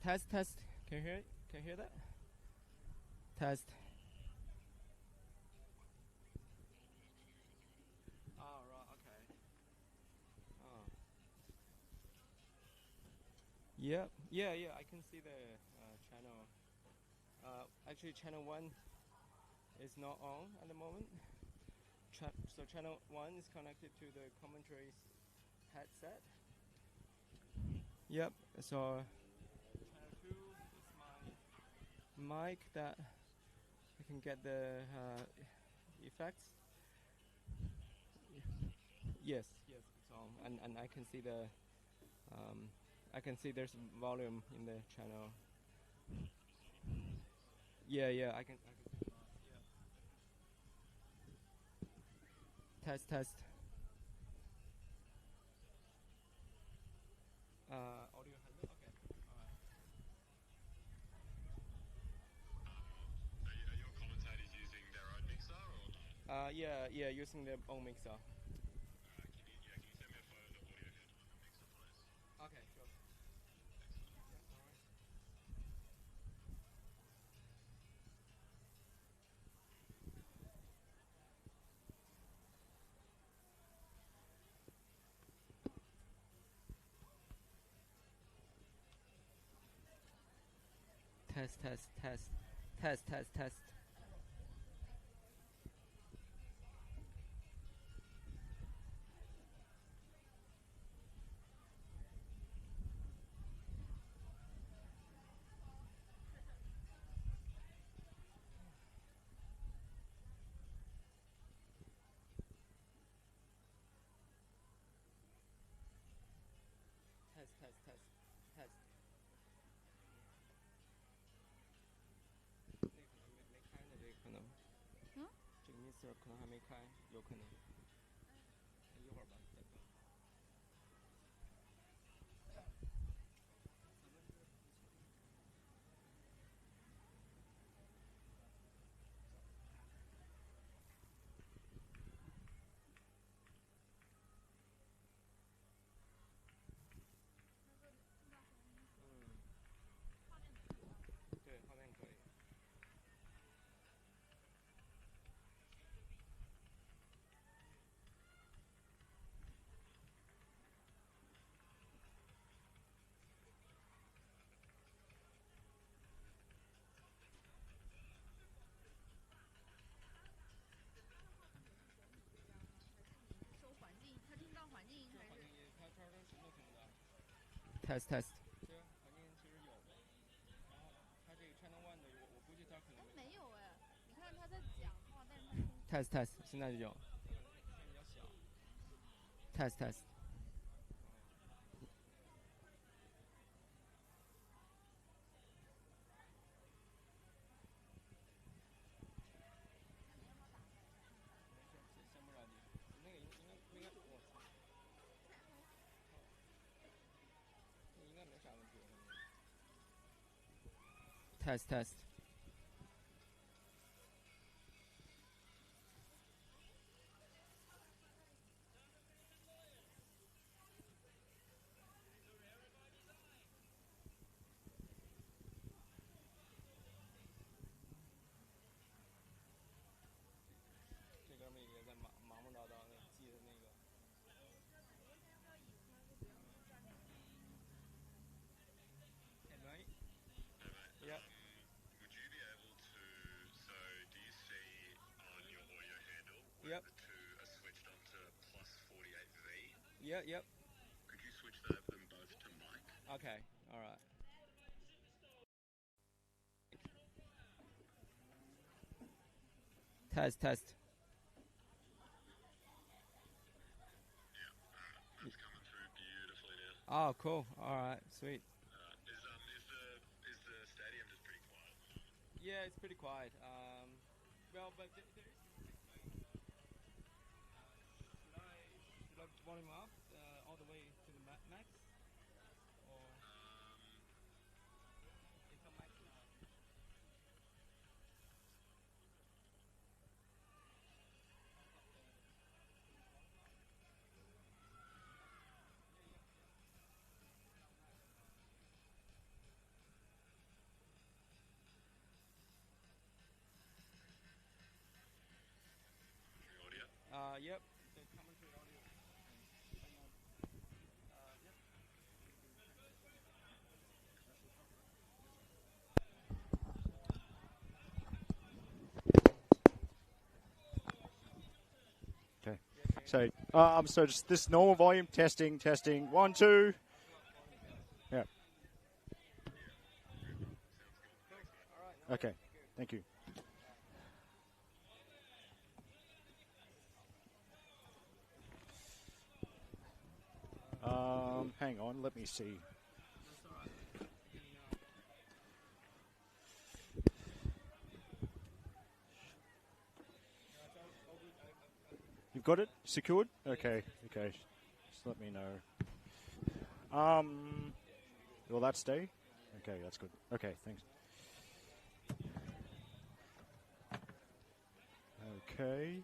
Test, test. Can you hear it? Can you hear that? Test. Oh, right, okay. Oh. Yep. Yeah, yeah, I can see the channel. Actually, channel 1 is not on at the moment. So channel 1 is connected to the commentaries headset. Yep, so channel 2 is my mic that I can get the effects. Yes, yes, it's on, and I can see the I can see there's volume in the channel. Yeah, yeah, I can see that. Yeah. Test, test. Audio has it? Okay. Alright. Are your commentators using their own mixer or not? Yeah, yeah, using their own mixer. Can you send me a photo of the audio coming on the mixer, please? Okay, sure. Test, test, test, test, test, test. Test, test, test, test. 那个可能没开呢，这个可能。这个 Mr 可能还没开，有可能。一会儿吧，再等。对，画面可以。Test, test。对啊，环境其实有的。然后它这个 Channel One 的，我估计它可能。没有哎，你看他在讲话，但是他。Test, test，现在就有。声比较小。Test, test。先不着急，那个应该，我操，那应该没啥问题。Test, test。这哥们也在忙忙叨叨的记的那个。Hey mate. Hey mate. Yep. Would you be able to? So, do you see on your audio handle where Yep. the two are switched onto plus 48V? Yep, yep. Could you switch them both to mic? Okay, all right. Test, test. Yeah, that's coming through beautifully now. Oh, cool. All right, sweet. Is the stadium just pretty quiet? Yeah, it's pretty quiet. Well, but there is. Should I volume up all the way to the max, or it's on max now? Yep. The commentary audio. Yep. Okay. So just this normal volume, testing. 1, 2. Yeah. Okay. Thank you. Hang on. Let me see. You've got it secured? Okay. Just let me know. Will that stay? Okay, that's good. Okay, thanks. Okay.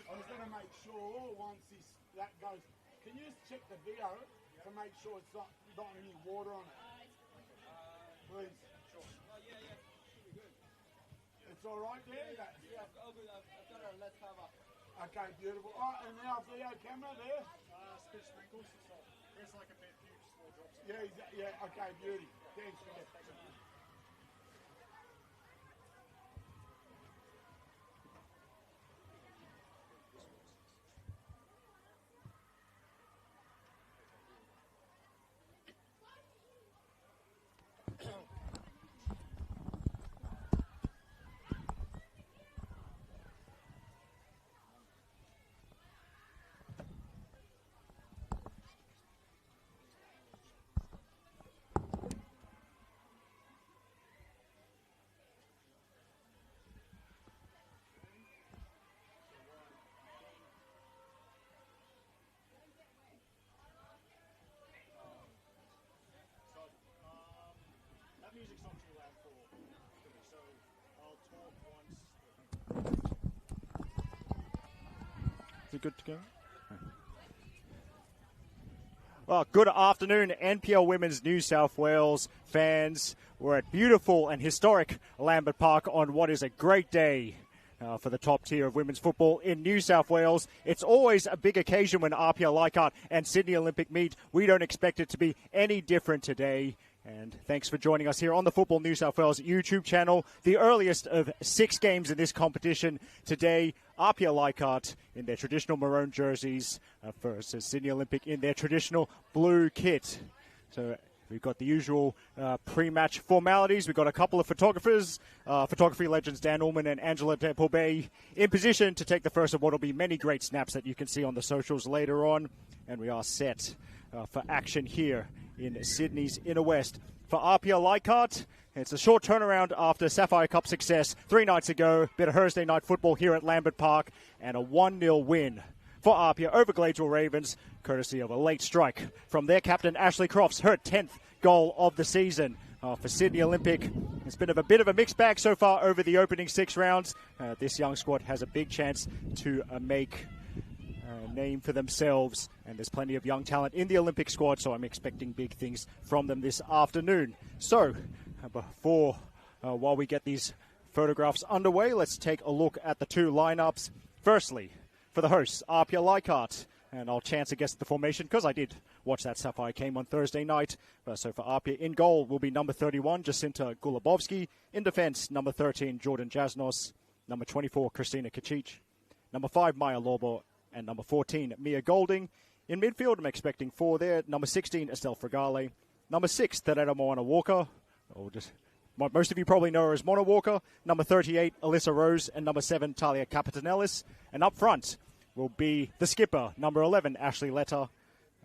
I was going to make sure once that goes, can you just check the video to make sure it's not any water on it? Please. Sure. Oh, yeah. Should be good. It's all right there? Yeah. Oh, good. I've got a left cover. Okay, beautiful. Oh, and our video camera there? Spit sprinkles. So there's like a few small drops. Yeah, okay, beauty. Thanks, guys. You good to go? Well, good afternoon, NPL Women's New South Wales fans. We're at beautiful and historic Lambert Park on what is a great day for the top tier of women's football in New South Wales. It's always a big occasion when APIA Leichhardt and Sydney Olympic meet. We don't expect it to be any different today. And thanks for joining us here on the Football New South Wales YouTube channel. The earliest of 6 games in this competition today. APIA Leichhardt in their traditional maroon jerseys versus Sydney Olympic in their traditional blue kit. So we've got the usual pre-match formalities. We've got a couple of photographers, photography legends Dan Ullman and Angela Depobe, in position to take the first of what will be many great snaps that you can see on the socials later on. And we are set for action here in Sydney's Inner West. For APIA Leichhardt, it's a short turnaround after Sapphire Cup success 3 nights ago. Bit of Thursday night football here at Lambert Park and a 1-0 win for APIA over Gladesville Ravens, courtesy of a late strike from their captain Ashley Crofts, her 10th goal of the season. For Sydney Olympic, it's been a bit of a mixed bag so far over the opening 6 rounds. This young squad has a big chance to make name for themselves, and there's plenty of young talent in the Olympic squad, so I'm expecting big things from them this afternoon. So while we get these photographs underway, let's take a look at the 2 lineups. Firstly, for the hosts, APIA Leichhardt, and I'll chance a guess at the formation because I did watch that Sapphire game on Thursday night. So for APIA, in goal will be number 31, Jacinta Gulabovsky. In defense, number 13, Jordan Jasnos. Number 24, Christina Kacic. Number 5, Maya Lobo. And number 14, Mia Golding. In midfield, I'm expecting 4 there. Number 16, Estelle Fragale. Number 6, Terera Moana Walker. Most of you probably know her as Mona Walker. Number 38, Alyssa Rose. And number 7, Talia Capitanelis. And up front will be the skipper, number 11, Ashley Letter,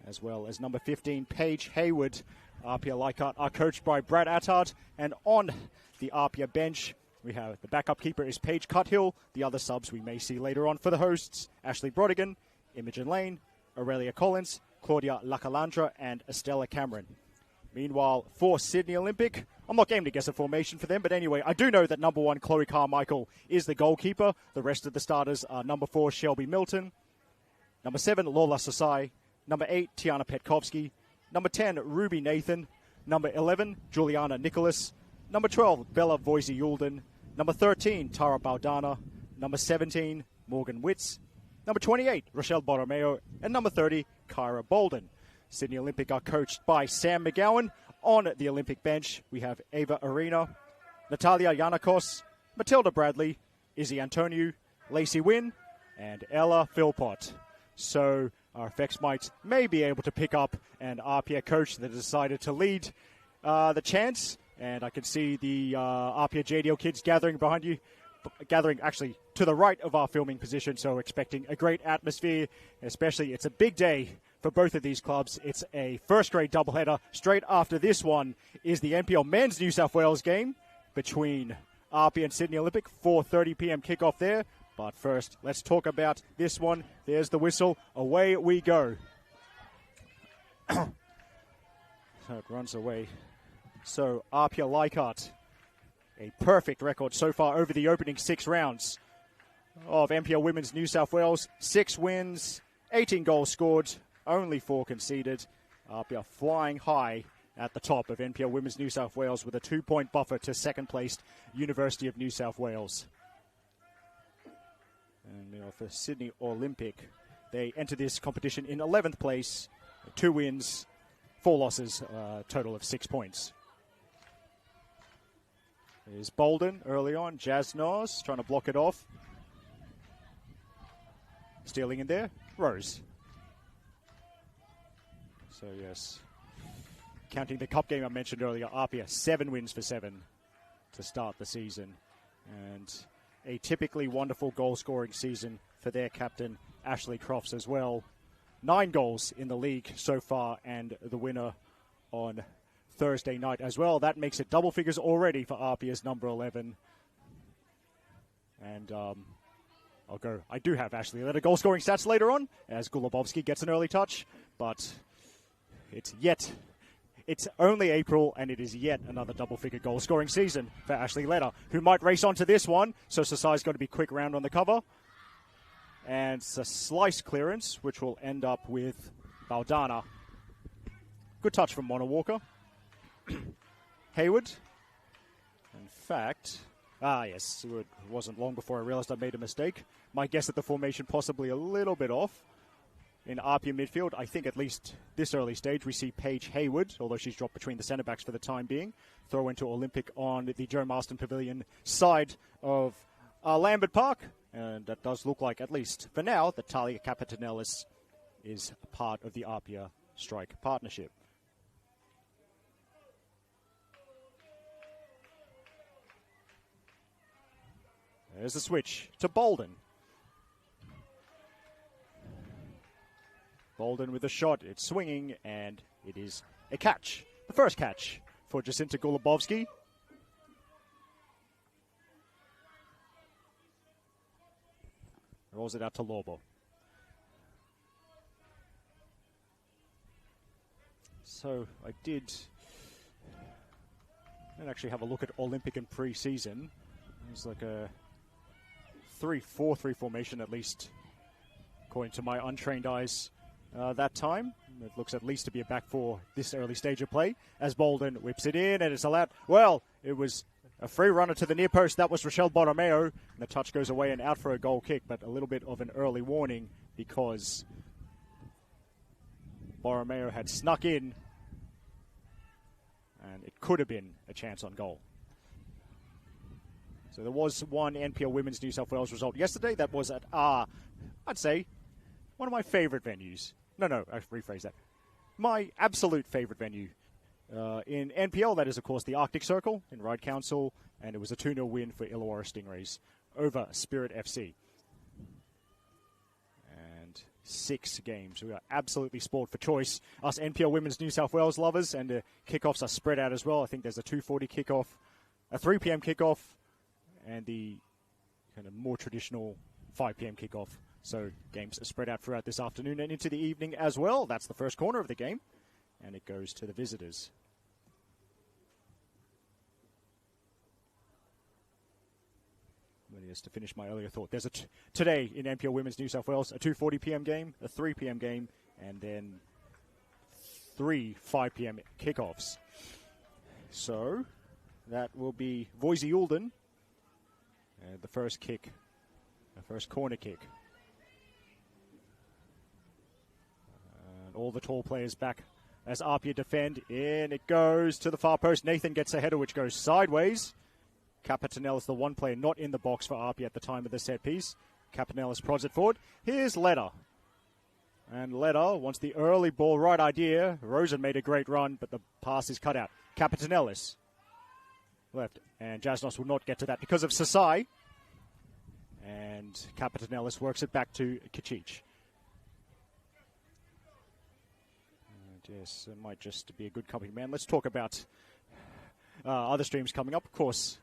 as well as number 15, Paige Hayward. APIA Leichhardt are coached by Brad Attard. And on the APIA bench, we have the backup keeper is Paige Cuthill. The other subs we may see later on for the hosts, Ashley Brodigan, Imogen Lane, Aurelia Collins, Claudia Lacalandra, and Estella Cameron. Meanwhile, for Sydney Olympic, I'm not game to guess a formation for them, but anyway, I do know that number 1, Chloe Carmichael, is the goalkeeper. The rest of the starters are number 4, Shelby Milton, number 7, Lola Sasai, number 8, Tiana Petkovsky, number 10, Ruby Nathan, number 11, Juliana Nicholas, number 12, Bella Voisey Yulden, number 13, Tara Baldana, number 17, Morgan Witz, number 28, Rochelle Borromeo, and number 30, Kyra Bolden. Sydney Olympic are coached by Sam McGowan. On the Olympic bench, we have Ava Arena, Natalia Yanakos, Matilda Bradley, Izzy Antoniou, Lacey Wynn, and Ella Philpott. So our effects mites may be able to pick up an APIA coach that decided to lead the chance. And I can see the APIA JDL kids gathering behind you, gathering actually to the right of our filming position, so expecting a great atmosphere, especially it's a big day for both of these clubs. It's a first-grade doubleheader. Straight after this one is the NPL Men's New South Wales game between APIA and Sydney Olympic, 4:30 p.m. kickoff there. But first, let's talk about this one. There's the whistle. Away we go. So it runs away. So APIA Leichhardt, a perfect record so far over the opening 6 rounds of NPL Women's New South Wales. 6 wins, 18 goals scored, only 4 conceded. APIA flying high at the top of NPL Women's New South Wales with a 2-point buffer to second-placed University of New South Wales. And for Sydney Olympic, they enter this competition in 11th place, 2 wins, 4 losses, total of 6 points. There's Bolden early on. Jasnos trying to block it off. Stealing in there. Rose. So, yes. Counting the cup game I mentioned earlier, APIA 7 wins for 7 to start the season. And a typically wonderful goal-scoring season for their captain, Ashley Crofts, as well. 9 goals in the league so far, and the winner on Thursday night as well. That makes it double figures already for APIA's number 11. And I do have Ashley Letter goal scoring stats later on as Gulabovsky gets an early touch, but it's only April and it is yet another double figure goal scoring season for Ashley Letter, who might race on to this one. So Sasai's got to be quick round on the cover. And it's a slice clearance, which will end up with Baldana. Good touch from Mona Walker. Hayward. In fact, yes, it wasn't long before I realized I made a mistake. My guess at the formation possibly a little bit off. In APIA midfield, I think at least this early stage, we see Paige Hayward, although she's dropped between the centre backs for the time being, throw into Olympic on the Joe Marston Pavilion side of Lambert Park. And that does look like, at least for now, that Talia Capetanellis is a part of the APIA Strike partnership. There's the switch to Bolden. Bolden with a shot. It's swinging, and it is a catch. The first catch for Jacinta Gulubovsky. Rolls it out to Lobo. So I did actually have a look at Olympic in pre-season. It's like a 3-4-3 formation, at least according to my untrained eyes that time. It looks at least to be a back four this early stage of play as Bolden whips it in, and it's allowed. Well, it was a free runner to the near post. That was Rochelle Borromeo, and the touch goes away and out for a goal kick, but a little bit of an early warning because Borromeo had snuck in, and it could have been a chance on goal. So there was one NPL Women's New South Wales result yesterday. That was at, I'd say, one of my favourite venues. No, I rephrase that. My absolute favourite venue in NPL, that is, of course, the Arctic Circle in Ryde Council, and it was a 2-0 win for Illawarra Stingrays over Spirit FC. And 6 games. We are absolutely spoiled for choice. Us NPL Women's New South Wales lovers, and the kickoffs are spread out as well. I think there's a 2:40 kickoff, a 3 p.m. kickoff, and the kind of more traditional 5 p.m. kickoff. So games are spread out throughout this afternoon and into the evening as well. That's the first corner of the game, and it goes to the visitors. Just to finish my earlier thought, there's today in NPL Women's New South Wales, a 2:40 p.m. game, a 3 p.m. game, and then 3 5 p.m. kickoffs. So that will be Voisey Ulden, the first kick, the first corner kick. And all the tall players back as APIA defend. In it goes to the far post. Nathan gets a header which goes sideways. Capetanellis, the one player not in the box for APIA at the time of the set piece. Capetanellis prods it forward. Here's Leder. And Leder wants the early ball, right idea. Rosen made a great run, but the pass is cut out. Capetanellis left. And Jasnos will not get to that because of Sasai. And Capetanellis works it back to Kachich. Yes, it might just be a good company man. Let's talk about other streams coming up. Of course,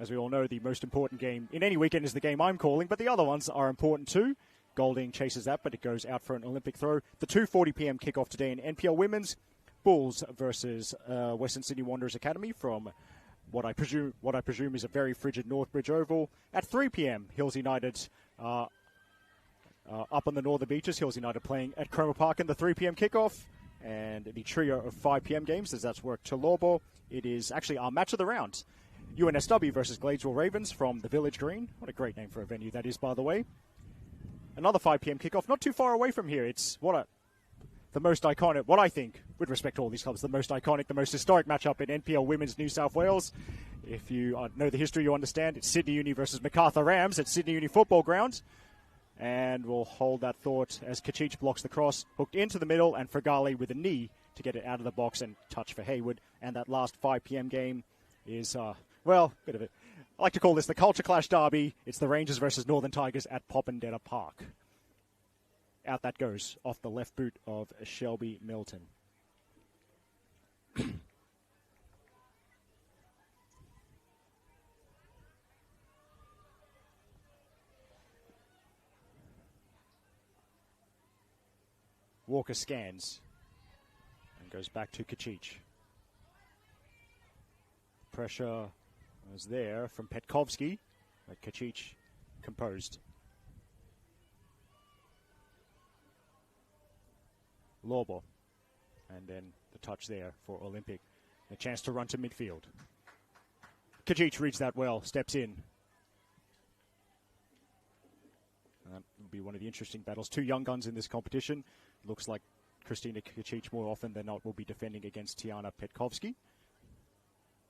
as we all know, the most important game in any weekend is the game I'm calling, but the other ones are important too. Golding chases that, but it goes out for an Olympic throw. The 2:40 p.m. kickoff today in NPL Women's. Bulls versus Western Sydney Wanderers Academy from what I presume is a very frigid Northbridge Oval. At 3 p.m., Hills United up on the northern beaches. Hills United playing at Cromer Park in the 3 p.m. kickoff. And the trio of 5 p.m. games, as that's worked to Lorbo. It is actually our match of the round. UNSW versus Gladesville Ravens from the Village Green. What a great name for a venue that is, by the way. Another 5 p.m. kickoff, not too far away from here. It's the most iconic, what I think, with respect to all these clubs, the most iconic, the most historic matchup in NPL Women's New South Wales. If you know the history, you understand. It's Sydney Uni versus Macarthur Rams at Sydney Uni Football Ground. And we'll hold that thought as Kachich blocks the cross, hooked into the middle, and Fregali with a knee to get it out of the box and touch for Hayward. And that last 5 p.m. game is, bit of it. I like to call this the Culture Clash Derby. It's the Rangers versus Northern Tigers at Popondetta Park. Out that goes off the left boot of Shelby Milton. Walker scans and goes back to Kachich. Pressure was there from Petkovsky, but Kachich composed. Lobo. And then the touch there for Olympic. A chance to run to midfield. Kicic reads that well, steps in. That will be one of the interesting battles. Two young guns in this competition. Looks like Kristina Kicic more often than not will be defending against Tiana Petkovski.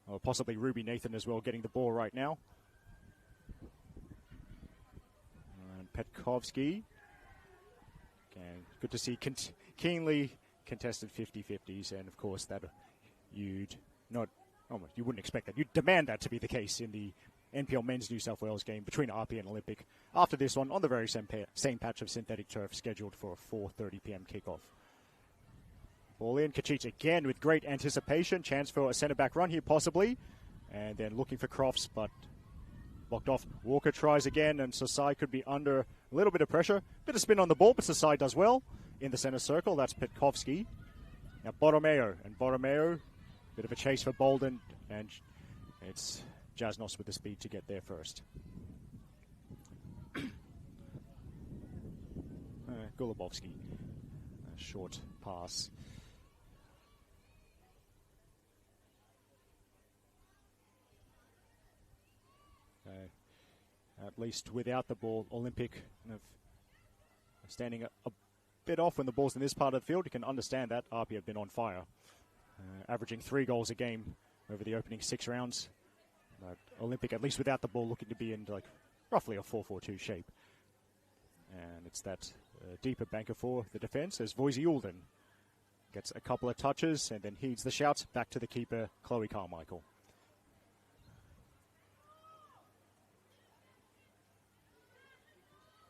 Or possibly Ruby Nathan as well, getting the ball right now. And Petkovski. Okay, good to see keenly contested 50-50s, and of course that you wouldn't expect that. You'd demand that to be the case in the NPL Men's New South Wales game between APIA and Olympic. After this one, on the very same patch of synthetic turf, scheduled for a 4:30 p.m. kickoff. Ball in, Kicic again with great anticipation. Chance for a centre-back run here possibly. And then looking for Crofts, but blocked off. Walker tries again, and Sasai could be under a little bit of pressure. Bit of spin on the ball, but Sasai does well. In the centre circle, that's Petkovski. Now Borromeo, and Borromeo, bit of a chase for Bolden, and it's Jasnos with the speed to get there first. Golubovski, a short pass. At least without the ball, Olympic kind of standing a bit off when the ball's in this part of the field. You can understand that. APIA have been on fire, averaging 3 goals a game over the opening 6 rounds. But Olympic, at least without the ball, looking to be in like roughly a 4-4-2 shape. And it's that deeper banker for the defence as Voisey Ulden gets a couple of touches and then heeds the shouts back to the keeper, Chloe Carmichael.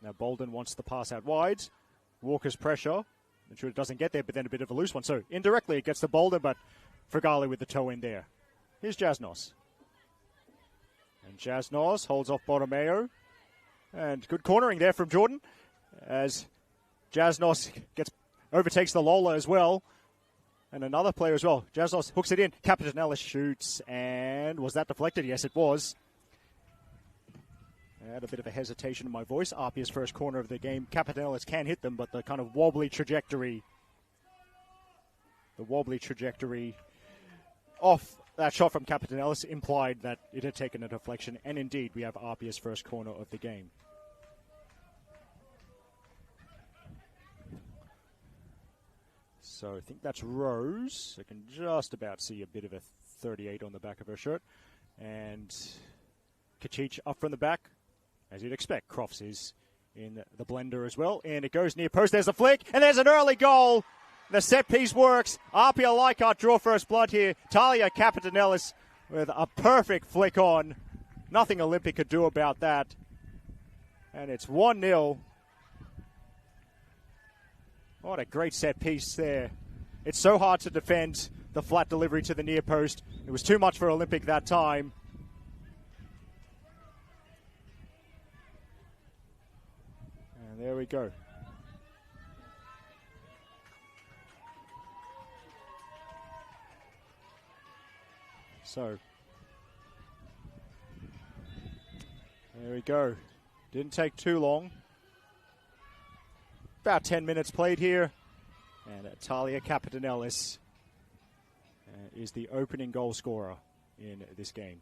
Now Bolden wants the pass out wide. Walker's pressure. I'm sure it doesn't get there, but then a bit of a loose one. So indirectly it gets to Bolden, but Fregali with the toe in there. Here's Jasnos. And Jasnos holds off Borromeo. And good cornering there from Jordan as Jasnos overtakes the Lola as well. And another player as well. Jasnos hooks it in. Capitanellis shoots. And was that deflected? Yes, it was. I had a bit of a hesitation in my voice. APIA's first corner of the game. Capitanellis can hit them, but the kind of wobbly trajectory off that shot from Capitanellis implied that it had taken a deflection. And indeed, we have APIA's first corner of the game. So I think that's Rose. I can just about see a bit of a 38 on the back of her shirt. And Kicic up from the back. As you'd expect, Crofts is in the blender as well. And it goes near post. There's a flick. And there's an early goal. The set piece works. APIA Leichhardt draw first blood here. Talia Capitanellis with a perfect flick on. Nothing Olympic could do about that. And it's 1-0. What a great set piece there. It's so hard to defend the flat delivery to the near post. It was too much for Olympic that time. And there we go. So, there we go. Didn't take too long. About 10 minutes played here. And Talia Capitanellis is the opening goal scorer in this game.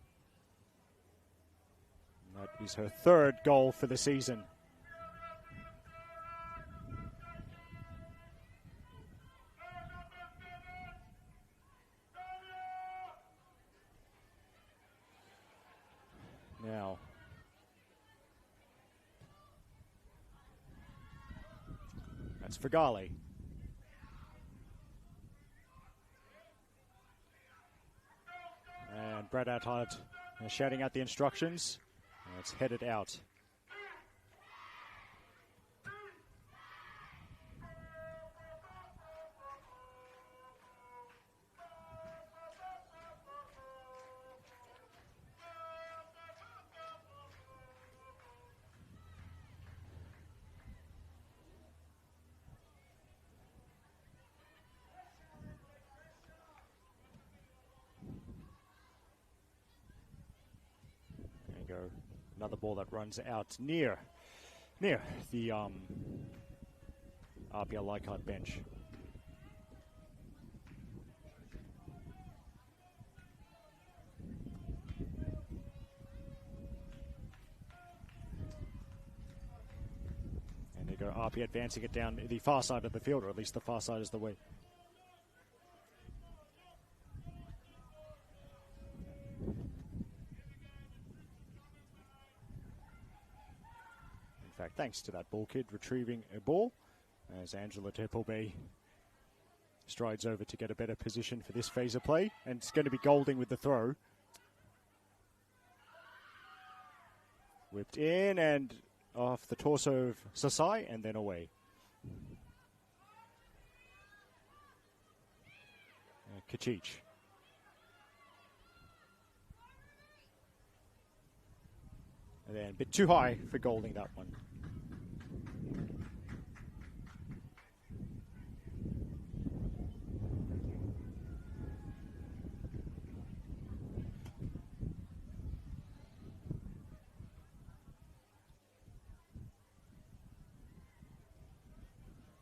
And that is her 3rd goal for the season. Now, that's Fregali. And Brad Adhart shouting out the instructions. And it's headed out. Another ball that runs out near the APIA Leichhardt bench. So APIA advancing it down the far side of the field, or at least the far side is the way. In fact, thanks to that ball kid retrieving a ball, as Angela Tepelbe strides over to get a better position for this phase of play, and it's going to be Golding with the throw. Whipped in and off the torso of Sasai and then away. Kachich. And then a bit too high for Golding, that one.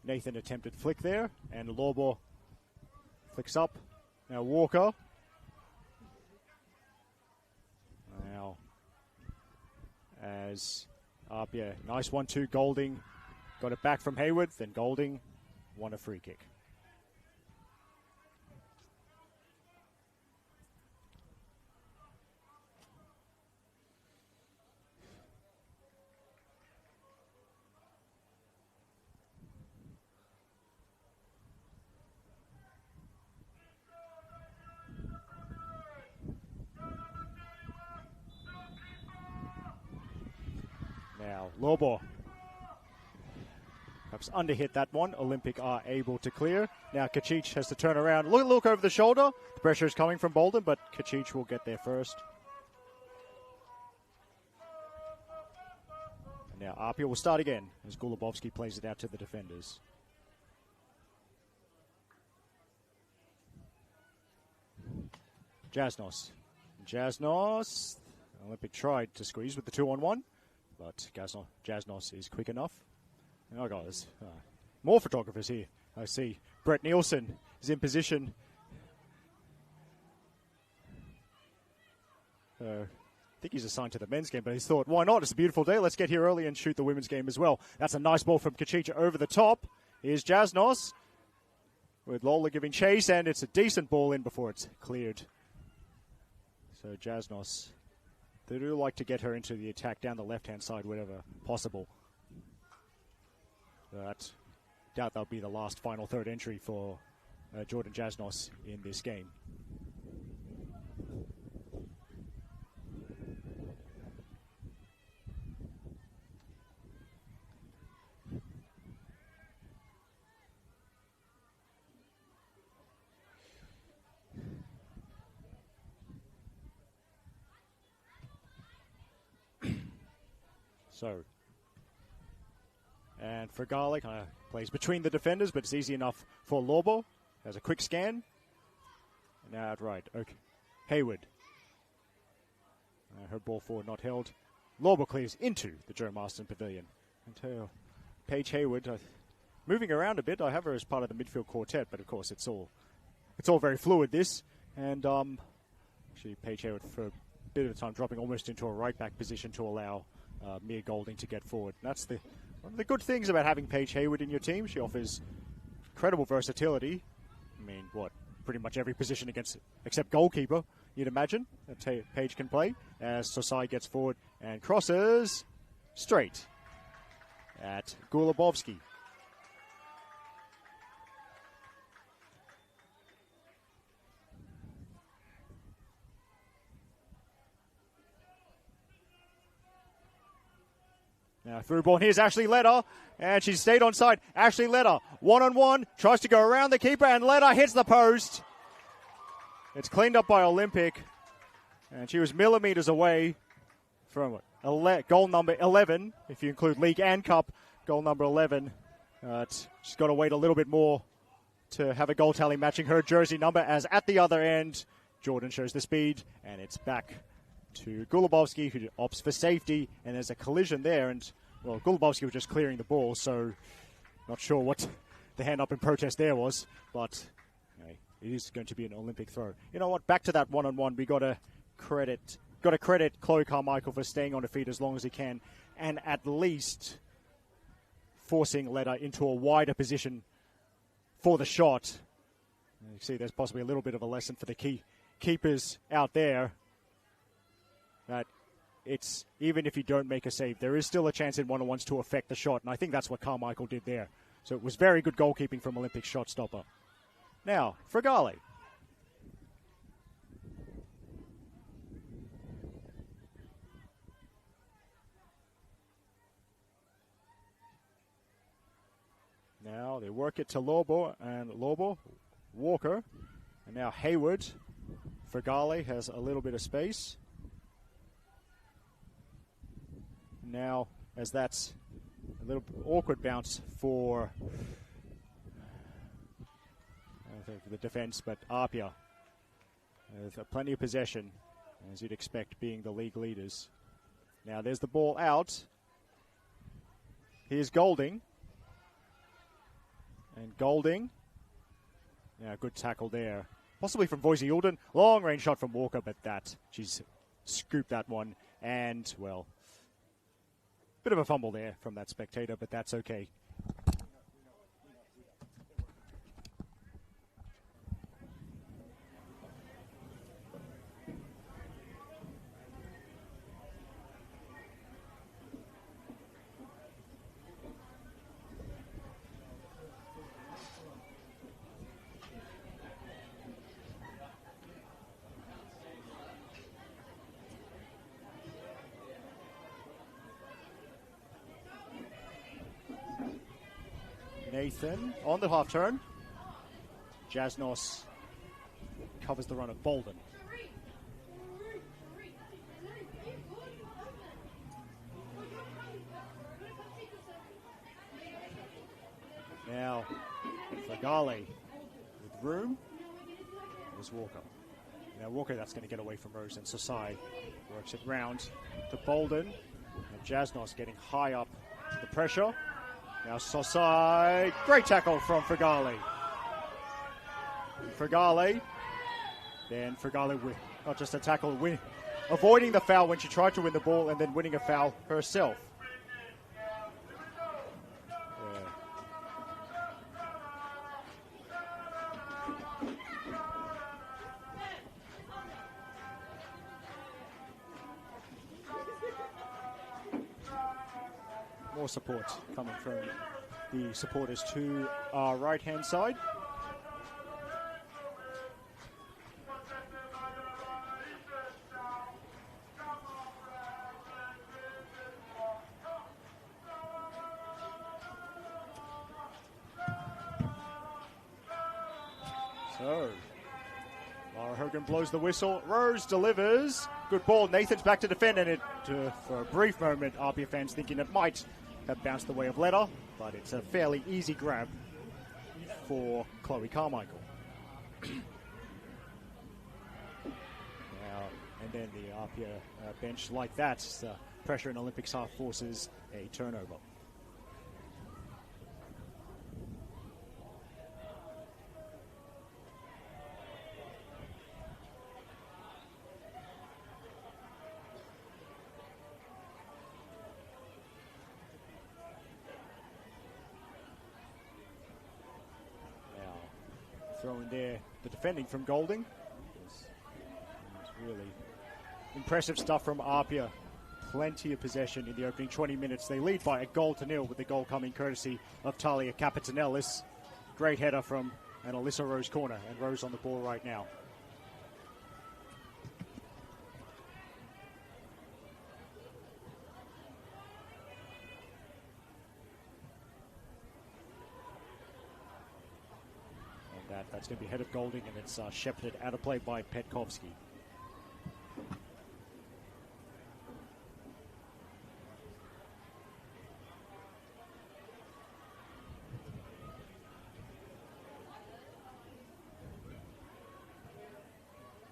Nathan attempted flick there, and Lobo flicks up. Now Walker. Now, as APIA, nice 1-2, Golding got it back from Hayward, then Golding won a free kick. Now, Lobo perhaps underhit that one. Olympic are able to clear. Now Kachich has to turn around. Look over the shoulder. The pressure is coming from Bolden, but Kachich will get there first. And now APIA will start again as Gulabovsky plays it out to the defenders. Jasnos. Olympic tried to squeeze with the 2-on-1. But Jasnos is quick enough. Oh, God, there's more photographers here. I see Brett Nielsen is in position. I think he's assigned to the men's game, but he's thought, why not? It's a beautiful day. Let's get here early and shoot the women's game as well. That's a nice ball from Kachicha over the top. Here's Jasnos with Lola giving chase, and it's a decent ball in before it's cleared. So Jasnos, they do like to get her into the attack down the left-hand side wherever possible. But doubt that'll be the last final third entry for Jordan Jasnos in this game. So, and for Garlic, plays between the defenders, but it's easy enough for Lobo. Has a quick scan. Now outright, okay. Hayward. Her ball forward not held. Lobo clears into the Joe Marston Pavilion. Until Paige Hayward, moving around a bit. I have her as part of the midfield quartet, but of course it's all very fluid, this. And actually Paige Hayward for a bit of time dropping almost into a right back position to allow Mia Golding to get forward. And that's one of the good things about having Paige Hayward in your team. She offers incredible versatility. I mean, pretty much every position except goalkeeper, you'd imagine, that Paige can play. As Sosai gets forward and crosses straight at Gulabovsky. Now through ball, here's Ashley Leder, and she stayed on side. Ashley Leder, one-on-one, tries to go around the keeper, and Leder hits the post. It's cleaned up by Olympic, and she was millimeters away from goal number 11, if you include league and cup, goal number 11. She's got to wait a little bit more to have a goal tally matching her jersey number, as at the other end, Jordan shows the speed, and it's back to Gulabovsky, who opts for safety, and there's a collision there, and, well, Gulabovsky was just clearing the ball, so not sure what the hand up in protest there was, but it is going to be an Olympic throw. You know what, back to that one-on-one, we got to credit Chloe Carmichael for staying on her feet as long as he can, and at least forcing Letta into a wider position for the shot. And you see there's possibly a little bit of a lesson for the keepers out there. That it's, even if you don't make a save, there is still a chance in one-on-ones to affect the shot. And I think that's what Carmichael did there. So it was very good goalkeeping from Olympic shot stopper. Now, Fragale. Now they work it to Lobo, Walker, and now Hayward. Fragale has a little bit of space. Now, as that's a little awkward bounce for the defense, but APIA with plenty of possession, as you'd expect, being the league leaders. Now there's the ball out. Here's Golding. And Golding. Yeah, good tackle there. Possibly from Boise Ulden. Long range shot from Walker, but she's scooped that one. And, well, bit of a fumble there from that spectator, but that's okay. Nathan on the half turn. Jasnos covers the run of Bolden. Now, Fragale with room. There's Walker. Now Walker, that's going to get away from Rose, and Sosai works it round to Bolden. And Jasnos getting high up to the pressure. Now Sosai, great tackle from Fragale. Then Fragale with not just a tackle, avoiding the foul when she tried to win the ball and then winning a foul herself. More support coming from the supporters to our right-hand side. So, Lara Hogan blows the whistle. Rose delivers. Good ball. Nathan's back to defend, and for a brief moment, APIA fans thinking it might have bounced the way of Letta, but it's a fairly easy grab for Chloe Carmichael. Now, and then the APIA bench like that, pressure in Olympics half forces a turnover. Thrown there, the defending from Golding. It's really impressive stuff from APIA. Plenty of possession in the opening 20 minutes. They lead by 1-0, with the goal coming courtesy of Talia Capitanellis. Great header from an Alyssa Rose corner, and Rose on the ball right now. That's going to be ahead of Golding, and it's shepherded out of play by Petkovsky.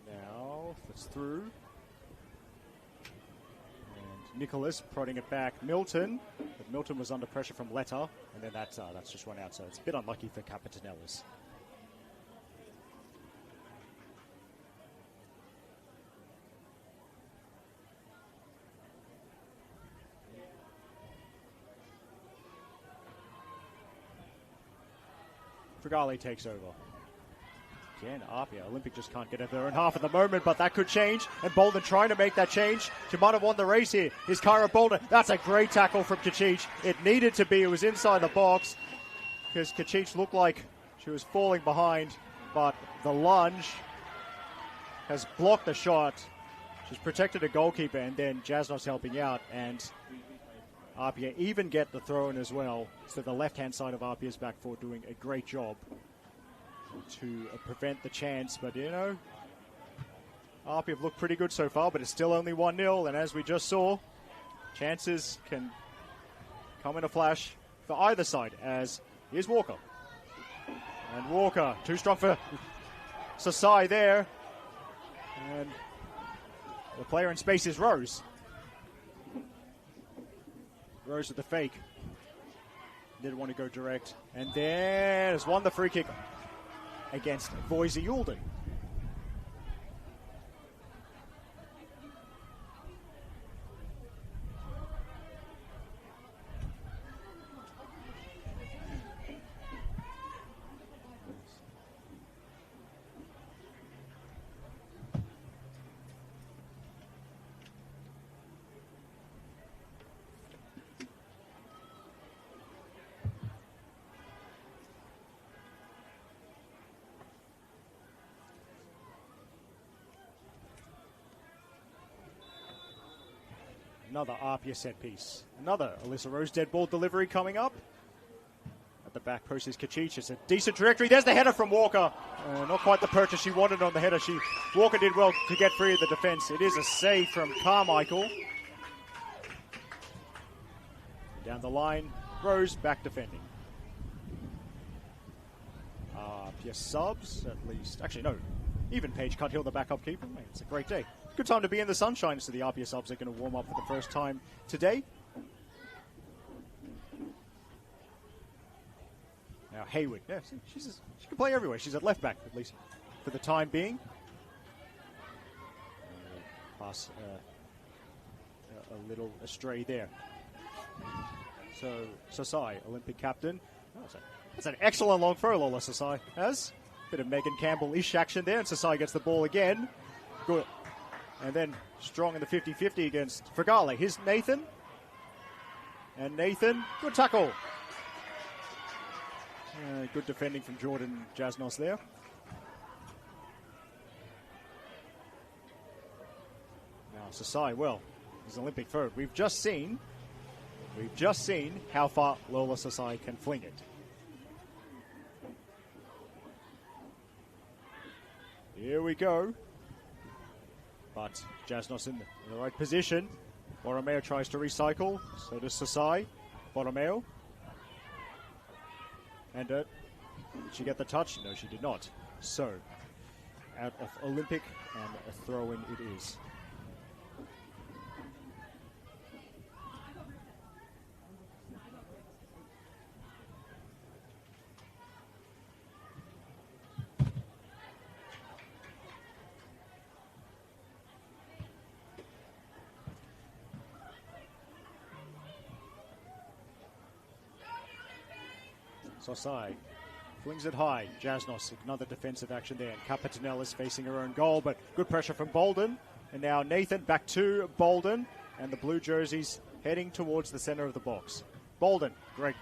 Now, it's through. And Nicholas prodding it back. Milton, but Milton was under pressure from Letta, and then that's just run out, so it's a bit unlucky for Capitanellis. Fregale takes over. Again, APIA. Olympic just can't get it their own half at the moment, but that could change. And Bolden trying to make that change. She might have won the race here. Is Kyra Bolden. That's a great tackle from Kicic. It needed to be. It was inside the box because Kicic looked like she was falling behind, but the lunge has blocked the shot. She's protected a goalkeeper, and then Jasnos helping out, and APIA even get the throw in as well. So the left-hand side of APIA's back four doing a great job to prevent the chance. But, you know, APIA have looked pretty good so far, but it's still only 1-0. And as we just saw, chances can come in a flash for either side, as here's Walker. And Walker, too strong for Sasai there. And the player in space is Rose. Rose with the fake. Didn't want to go direct. And then has won the free kick against Voise Yulden. Another APIA set piece. Another Alyssa Rose dead ball delivery coming up. At the back post is Kicic. It's a decent trajectory. There's the header from Walker. Not quite the purchase she wanted on the header. Walker did well to get free of the defence. It is a save from Carmichael. Down the line, Rose back defending. APIA subs at least. Actually, no. Even Paige Cuthill, the backup keeper. Man, it's a great day. Good time to be in the sunshine, so the APIA subs are going to warm up for the first time today. Now Hayward, yeah, she can play everywhere. She's at left back, at least for the time being. Pass a little astray there. So Sasai, Olympic captain. Oh, that's an excellent long throw, Lola Sasai has. Bit of Megan Campbell-ish action there, and Sasai gets the ball again. Good. And then strong in the 50-50 against Fregale. Here's Nathan. And Nathan, good tackle. Good defending from Jordan Jasnos there. Now Sasai, well, he's an Olympic third. We've just seen how far Lola Sasai can fling it. Here we go. But Jasnos in the right position. Borromeo tries to recycle. So does Sasai. Borromeo. And did she get the touch? No, she did not. So, out of Olympic, and a throw-in it is. Sasai flings it high. Jasnos, another defensive action there. And Capitanel is facing her own goal, but good pressure from Bolden. And now Nathan back to Bolden. And the blue jerseys heading towards the center of the box. Bolden, great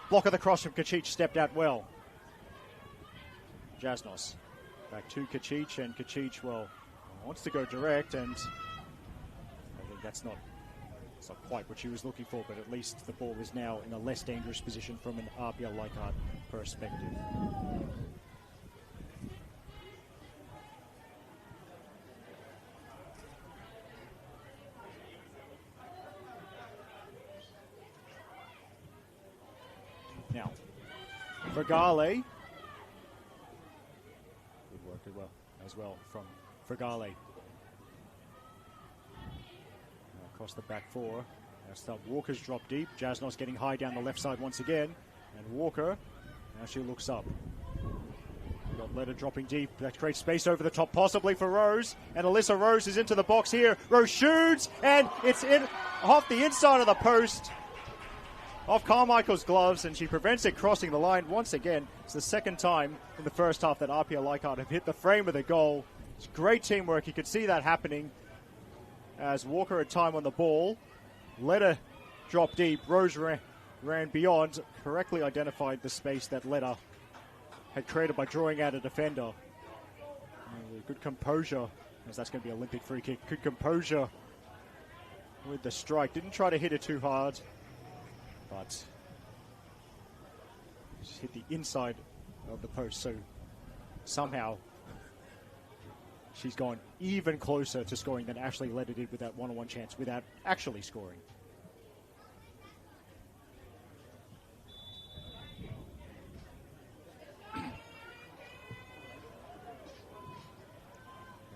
block of the cross from Kicic, stepped out well. Jasnos back to Kicic, and Kicic, well, wants to go direct, and I think that's not quite what she was looking for, but at least the ball is now in a less dangerous position from an APIA Leichhardt perspective. Now, Fregale. Good work as well from Fregale. Across the back four. Now Walker's dropped deep. Jasnos getting high down the left side once again. And Walker, now she looks up. We've got Letta dropping deep. That creates space over the top, possibly for Rose. And Alyssa Rose is into the box here. Rose shoots, and it's in off the inside of the post. off Carmichael's gloves, and she prevents it crossing the line once again. It's the second time in the first half that APIA Leichhardt have hit the frame of the goal. It's great teamwork. You could see that happening as Walker had time on the ball. Let her drop deep. Rose ran beyond, correctly identified the space that Letta had created by drawing out a defender. Good composure, as that's going to be an Olympic free kick. Good composure with the strike. Didn't try to hit it too hard, but just hit the inside of the post. So somehow she's gone even closer to scoring than Ashley Letta did with that one-on-one chance without actually scoring.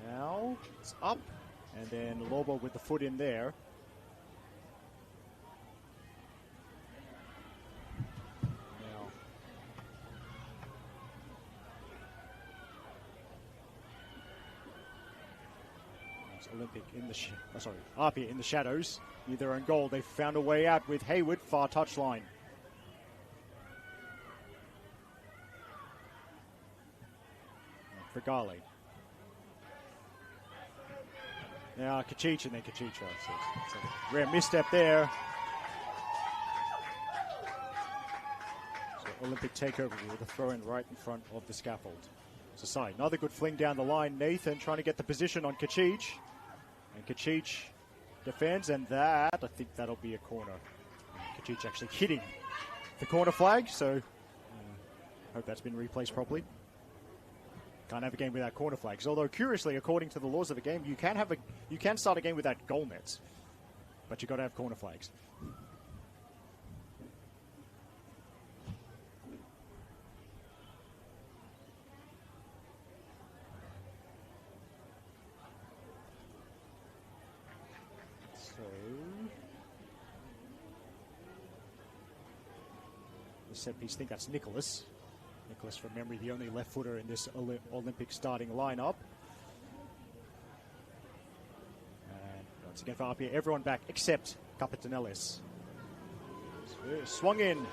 Now it's up, and then Lobo with the foot in there. Now it's Olympic in the APIA in the shadows, near their own goal. They found a way out with Hayward, far touchline. Frigale. Now Kachich and then Kachicha. So rare misstep there. So Olympic takeover with a throw in right in front of the scaffold. So another good fling down the line. Nathan trying to get the position on Kachich. And Kachich defends, and that, I think that'll be a corner. Kachich actually hitting the corner flag, so hope that's been replaced properly. Can't have a game without corner flags. Although, curiously, according to the laws of the game, you can start a game without goal nets, but you got to have corner flags. So the set piece, I think that's Nicholas. Nicholas, from memory, the only left footer in this Olympic starting lineup. And once again for APIA, everyone back except Capetanellis. Swung in.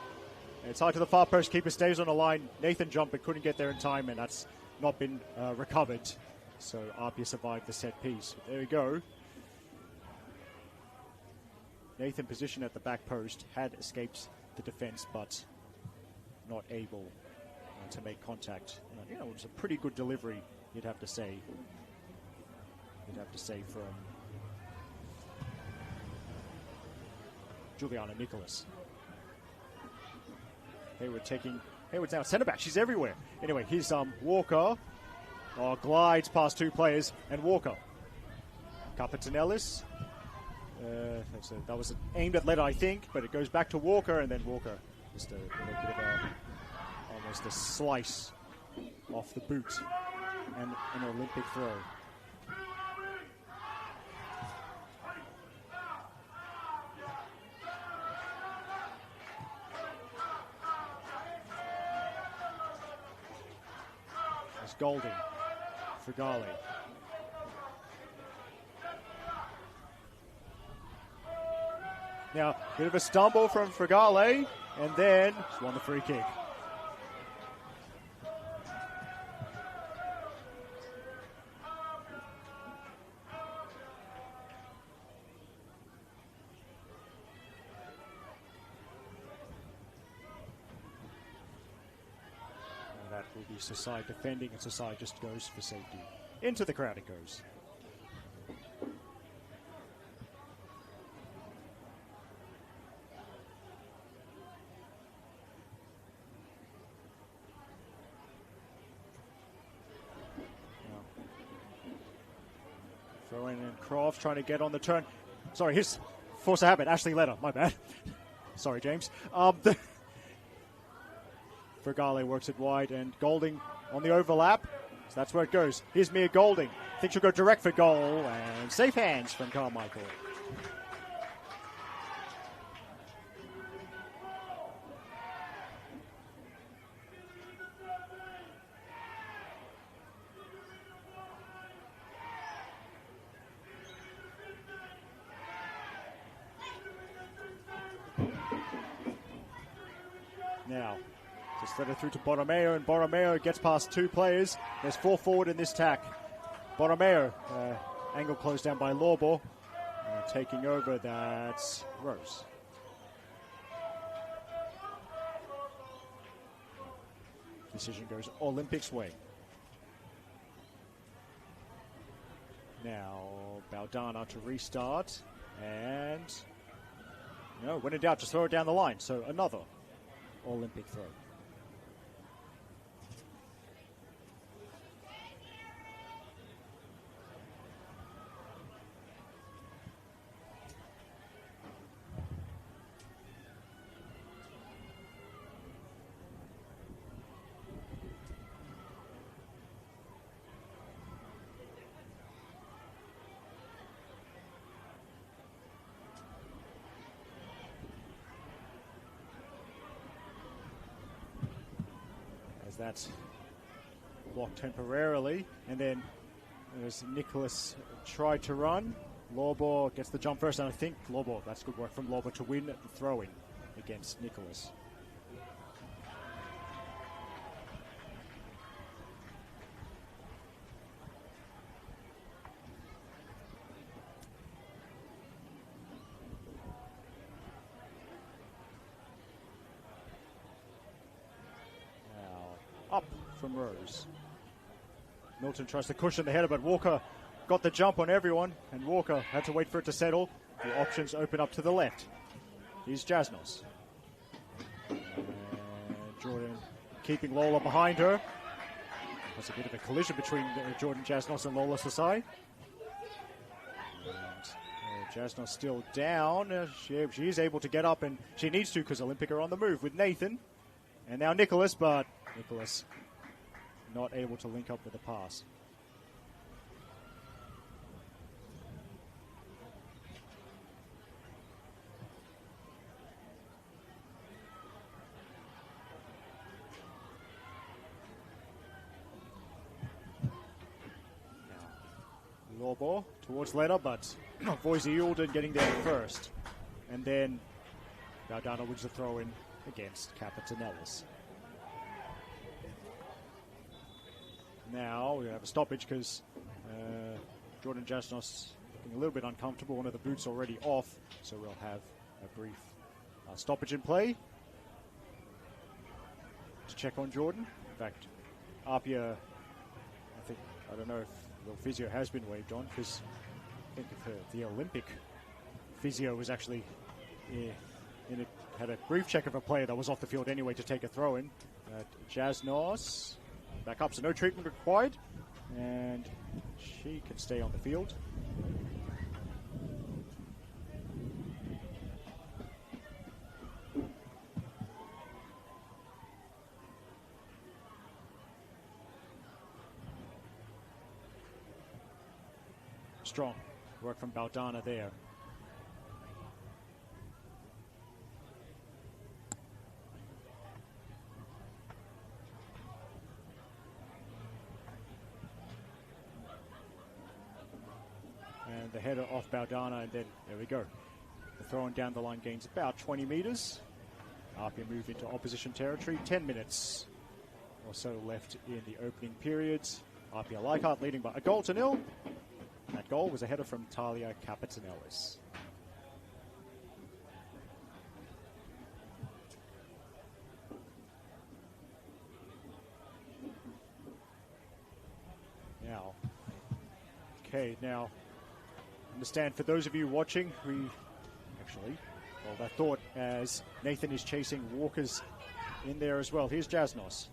It's high to the far post. Keeper stays on the line. Nathan jumped but couldn't get there in time, and that's not been recovered. So APIA survived the set piece. There we go. Nathan positioned at the back post, had escaped the defense, but not able to make contact. You know, it was a pretty good delivery, you'd have to say. From Juliana Nicholas. Hayward's now centre back. She's everywhere. Anyway, here's Walker. Glides past two players, and Walker. Capetanellis. That was aimed at Letta, I think, but it goes back to Walker, and then Walker just a little bit of almost a slice off the boot, and an Olympic throw. It's Golding, Frigale. Now, bit of a stumble from Frigale, and then she's won the free kick. That will be Sasai defending, and Sasai just goes for safety. Into the crowd it goes. Throw in and Croft trying to get on the turn. Sorry, his force of habit. Ashley Letta, my bad. Sorry, James. Frigale works it wide, and Golding on the overlap. So that's where it goes. Here's Mia Golding. I think she'll go direct for goal, and safe hands from Carmichael. Now, just let it through to Borromeo, and Borromeo gets past 2 players. There's 4 forward in this tack. Borromeo, angle closed down by Lawbor. Taking over, that's Rose. Decision goes Olympics way. Now, Baldana to restart. And, no, when in doubt, just throw it down the line. So another Olympic throw. That's blocked temporarily, and then as Nicholas tried to run, Lawbor gets the jump first, and I think Lawbor, that's good work from Lawbor to win the throw-in against Nicholas. Up from Rose. Milton tries to cushion the header, but Walker got the jump on everyone, and Walker had to wait for it to settle. The options open up to the left. Here's Jasnos. And Jordan keeping Lola behind her. That's a bit of a collision between Jordan Jasnos and Lola Sasai. And Jasnos still down. She is able to get up, and she needs to because Olympic are on the move with Nathan. And now Nicholas, but Nicholas not able to link up with the pass. Now, Lawbor towards Leda, but Voisey Ulden getting there first. And then Baldana wins the throw in against Capitanellis. Now we have a stoppage because Jordan Jasnos looking a little bit uncomfortable. One of the boots already off, so we'll have a brief stoppage in play to check on Jordan. In fact, APIA, I don't know if the physio has been waved on, because I think if the Olympic physio was actually had a brief check of a player that was off the field anyway to take a throw in. Jasnos back up, so no treatment required, and she can stay on the field. Strong work from Baldana there. And the header off Baldana, and then there we go. The throw-in down the line gains about 20 meters. APIA move into opposition territory. 10 minutes or so left in the opening periods. APIA Leichhardt leading by 1-0. That goal was a header from Talia Capitanellis. Now, understand for those of you watching, that thought as Nathan is chasing Walker's in there as well. Here's Jasnos.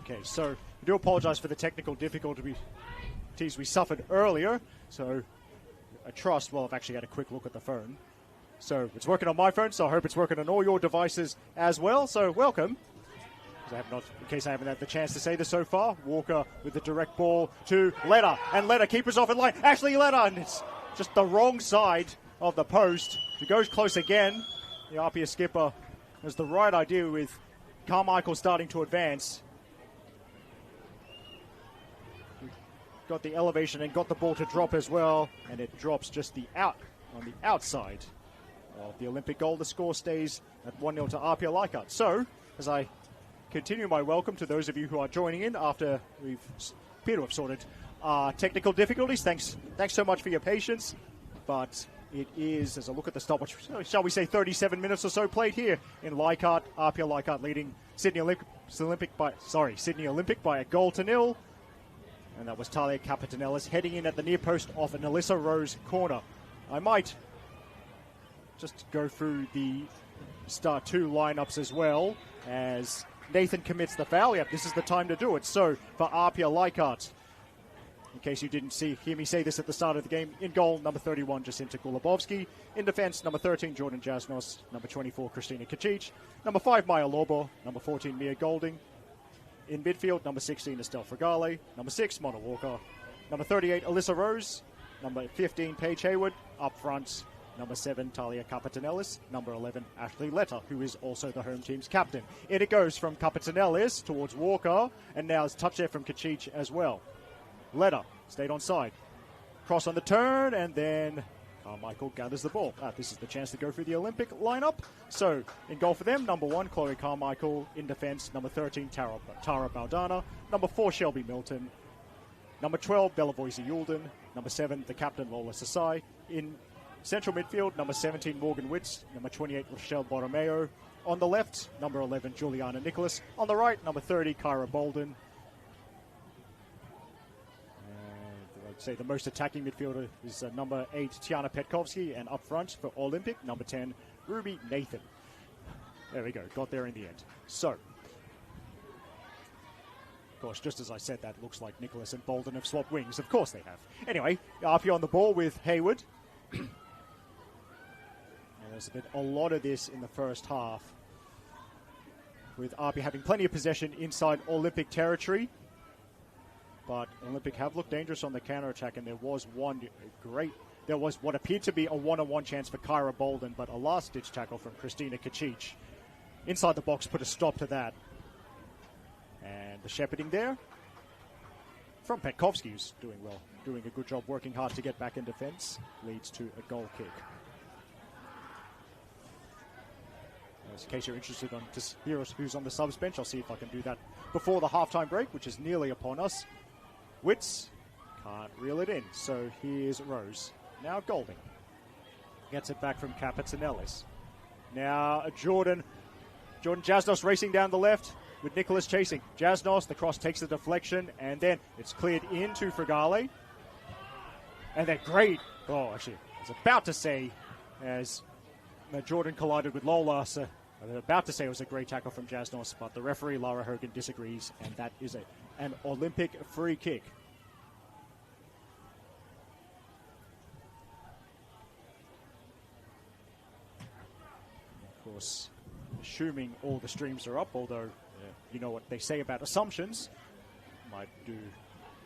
Okay, so we do apologize for the technical difficulties we suffered earlier. So I trust, I've actually had a quick look at the phone. So it's working on my phone, so I hope it's working on all your devices as well. So welcome. In case I haven't had the chance to say this so far, Walker with the direct ball to Leda, and Leda keepers off in line. Ashley Leda, and it's just the wrong side of the post. He goes close again. The APIA skipper has the right idea with Carmichael starting to advance. Got the elevation and got the ball to drop as well, and it drops just on the outside Well, the Olympic goal, the score stays at 1-0 to APIA Leichhardt. So, as I continue my welcome to those of you who are joining in after we've appear to have sorted technical difficulties. Thanks so much for your patience. But it is, as I look at the stoppage, shall we say 37 minutes or so played here in Leichhardt. APIA Leichhardt leading Sydney Olympic by a goal to nil. And that was Talia Capetanellis heading in at the near post off an Alyssa Rose corner. I might just go through the start 2 lineups as well as Nathan commits the foul. Yep, this is the time to do it. So for APIA Leichhardt, in case you didn't hear me say this at the start of the game, in goal, number 31, Jacinta Gulabovsky. In defense, number 13, Jordan Jasnos. Number 24, Christina Kacic. Number 5, Maya Lobo. Number 14, Mia Golding. In midfield, number 16, Estelle Fragale. Number 6, Mona Walker. Number 38, Alyssa Rose. Number 15, Paige Hayward. Up front, number 7, Talia Capetanellis. Number 11, Ashley Letta, who is also the home team's captain. In it goes from Capetanellis towards Walker, and now it's touch there from Kacic as well. Letta stayed on side. Cross on the turn, and then Carmichael gathers the ball. This is the chance to go through the Olympic lineup. So, in goal for them, number 1, Chloe Carmichael. In defense, number 13, Tara Baldana. Number 4, Shelby Milton. Number 12, Belavoisi Yulden. Number 7, the captain, Lola Sasai. In central midfield, number 17, Morgan Witz. Number 28, Rochelle Borromeo. On the left, number 11, Juliana Nicholas. On the right, number 30, Kyra Bolden. I'd say the most attacking midfielder is number 8, Tiana Petkovsky. And up front for Olympic, number 10, Ruby Nathan. There we go, got there in the end. So, of course, just as I said, that looks like Nicholas and Bolden have swapped wings. Of course they have. Anyway, APIA on the ball with Hayward. And there's been a lot of this in the first half, with APIA having plenty of possession inside Olympic territory. But Olympic have looked dangerous on the counter-attack, and there was what appeared to be a one-on-one chance for Kyra Bolden, but a last-ditch tackle from Christina Kacic inside the box put a stop to that. And the shepherding there from Petkovsky, who's doing well, doing a good job, working hard to get back in defense, leads to a goal kick. In case you're interested to hear who's on the subs bench, I'll see if I can do that before the halftime break, which is nearly upon us. Witz can't reel it in, so here's Rose. Now Golding gets it back from Capetanellis. Now Jordan Jasnos racing down the left with Nicholas chasing. Jasnos, the cross takes the deflection, and then it's cleared into Fragale. And then great, actually, I was about to say, as Jordan collided with Lola, so I was about to say it was a great tackle from Jasnos, but the referee, Lara Hogan, disagrees, and that is an Olympic free kick. Of course, assuming all the streams are up, although you know what they say about assumptions, might do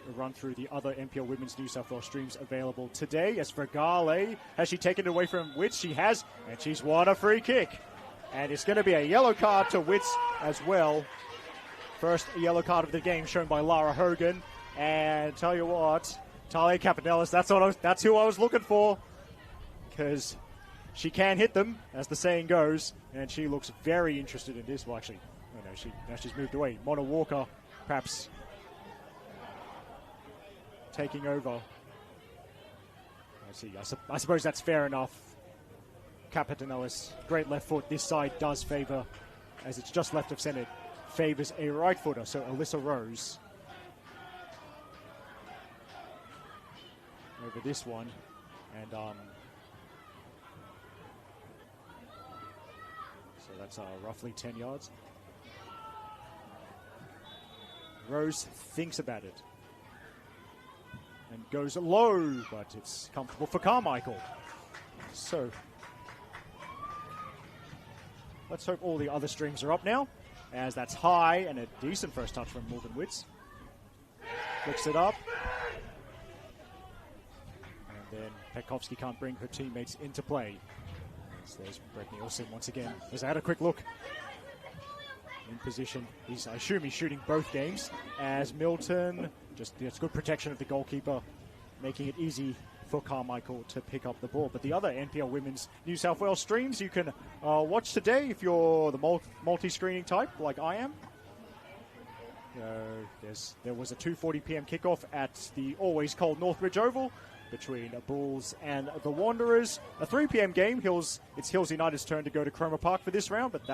a run through the other NPL Women's New South Wales streams available today. As Fragale, has she taken it away from Witz? She has, and she's won a free kick. And it's going to be a yellow card to Witz as well. First yellow card of the game shown by Lara Hogan. And tell you what, Talia Capetanellis, that's who I was looking for. Because she can hit them, as the saying goes. And she looks very interested in this. Well, actually, now she's moved away. Mona Walker, perhaps taking over. I suppose that's fair enough. Capetanellis, great left foot. This side does favour, as it's just left of centre, favours a right footer. So Alyssa Rose over this one, and so that's roughly 10 yards. Rose thinks about it and goes low, but it's comfortable for Carmichael. So let's hope all the other streams are up now, as that's high and a decent first touch from Morgan Witz. Flicks it up. And then Petkovsky can't bring her teammates into play. So there's Brett Nielsen once again. As I had a quick look in position. I assume he's shooting both games. As Milton, it's good protection of the goalkeeper, making it easy for Carmichael to pick up the ball. But the other NPL Women's New South Wales streams you can watch today if you're the multi-screening type like I am. There was a 2:40 p.m. kickoff at the always cold Northridge Oval between Bulls and the Wanderers. A 3 p.m. game. It's Hills United's turn to go to Cromer Park for this round, but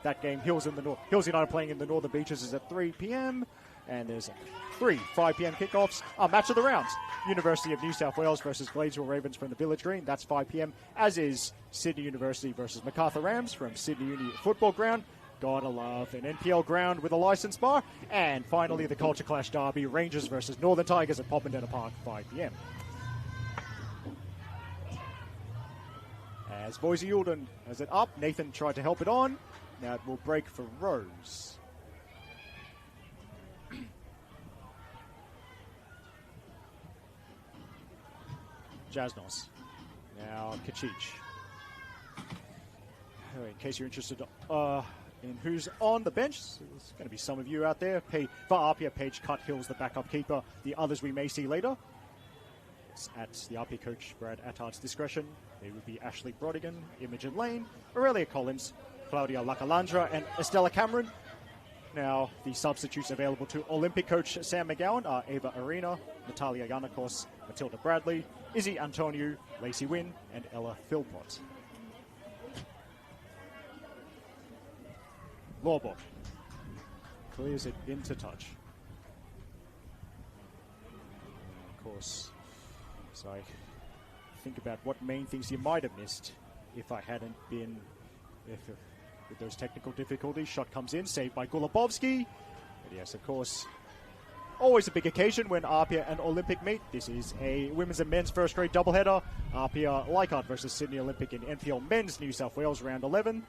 that game, Hills United playing in the Northern Beaches, is at 3 p.m. And there's 3 5 p.m. kickoffs. Match of the rounds. University of New South Wales versus Gladesville Ravens from the Village Green. That's 5 p.m. As is Sydney University versus Macarthur Rams from Sydney Uni Football Ground. Gotta love an NPL ground with a licensed bar. And finally, the Culture Clash derby, Rangers versus Northern Tigers at Poppendetta Park, 5 p.m. As Boise Yulden has it up, Nathan tried to help it on. Now it will break for Rose. Jasnos. Now Kachich. In case you're interested in who's on the bench, there's going to be some of you out there. For APIA, Paige Cutthill's the backup keeper. The others we may see later. It's at the APIA coach Brad Attard's discretion. They would be Ashley Brodigan, Imogen Lane, Aurelia Collins, Claudia Lacalandra, and Estella Cameron. Now, the substitutes available to Olympic coach Sam McGowan are Ava Arena, Natalia Yanakos, Matilda Bradley, Izzy Antoniou, Lacey Wynn, and Ella Philpott. Lawbot clears it into touch. And of course, so I think about what main things you might have missed if I hadn't been, with those technical difficulties. Shot comes in, saved by Golubovsky. But yes, of course, always a big occasion when APIA and Olympic meet. This is a women's and men's first grade doubleheader. APIA Leichhardt versus Sydney Olympic in NPL Men's New South Wales round 11.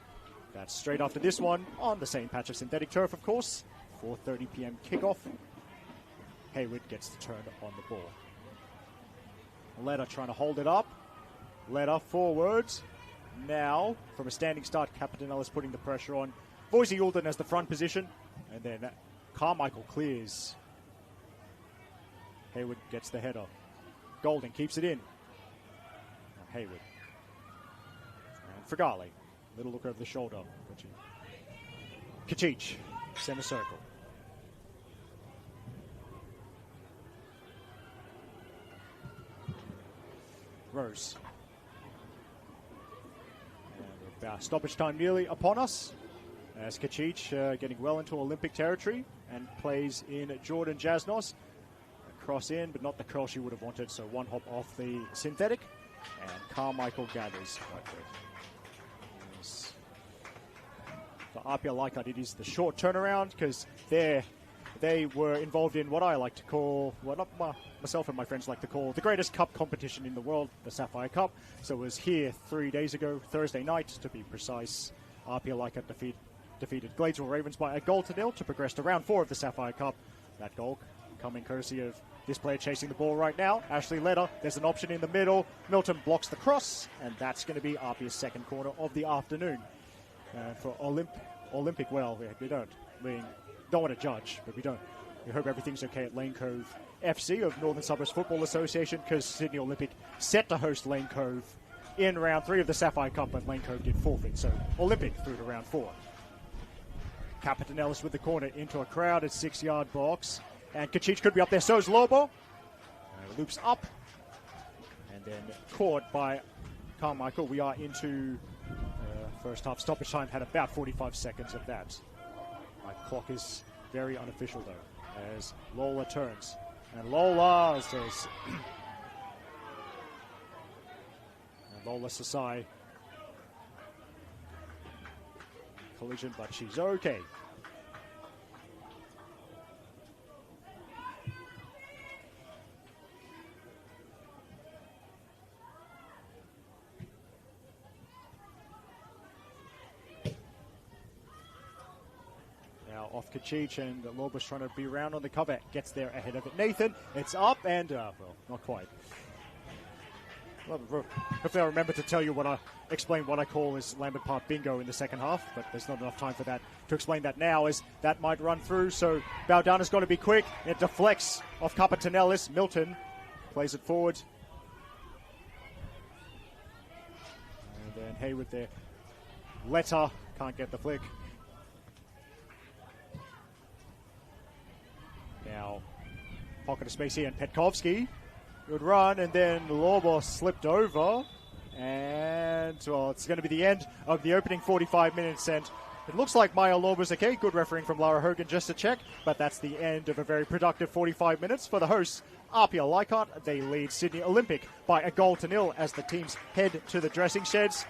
That's straight after this one on the same patch of synthetic turf, of course. 4:30 p.m. kickoff. Hayward gets the turn on the ball. Letta trying to hold it up. Letta forwards. Now, from a standing start, Capitanellis putting the pressure on. Boise Yulden as the front position. And then Carmichael clears. Hayward gets the header. Golden keeps it in. Now Hayward. And Fragale. Little look over the shoulder. Kachich. Center circle. Rose. And stoppage time nearly upon us. As Kachich getting well into Olympic territory and plays in Jordan Jasnos. A cross in, but not the curl she would have wanted. So one hop off the synthetic. And Carmichael gathers. For APIA Leichhardt, it is the short turnaround because they were involved in what I like to call, myself and my friends like to call, the greatest cup competition in the world, the Sapphire Cup. So it was here 3 days ago, Thursday night to be precise. APIA Leichhardt defeated Gladesville Ravens by 1-0 to progress to round 4 of the Sapphire Cup. That goal coming courtesy of this player chasing the ball right now, Ashley Letta. There's an option in the middle. Milton blocks the cross, and that's going to be APIA's second quarter of the afternoon. For Olympic, well, we don't want to judge, but we don't. We hope everything's okay at Lane Cove FC of Northern Suburbs Football Association, because Sydney Olympic set to host Lane Cove in round 3 of the Sapphire Cup, but Lane Cove did forfeit, so Olympic through to round 4. Capitanellis with the corner into a crowded 6-yard box, and Kachich could be up there, so is Lobo. Loops up, and then caught by Carmichael. We are into first half. Stoppage time had about 45 seconds of that. My clock is very unofficial, though, as Lola turns. And Lola says... and Lola Sasai. Collision, but she's okay. Off Kachich, and Loba's trying to be around on the cover. Gets there ahead of it. Nathan, it's up, and, well, not quite. Well, if I remember to tell you explain what I call as Lambert Park bingo in the second half, but there's not enough time for that to explain that now, as that might run through. So Baldana's got to be quick. It deflects off Capitanellis. Milton plays it forward. Hay with their letter. Can't get the flick. Now, pocket of space here, and Petkovsky. Good run, and then Lobos slipped over. And, well, it's going to be the end of the opening 45 minutes. And it looks like Maya Lobos okay. Good refereeing from Lara Hogan just to check. But that's the end of a very productive 45 minutes for the hosts. APIA Leichhardt, they lead Sydney Olympic by a 1-0 as the teams head to the dressing sheds.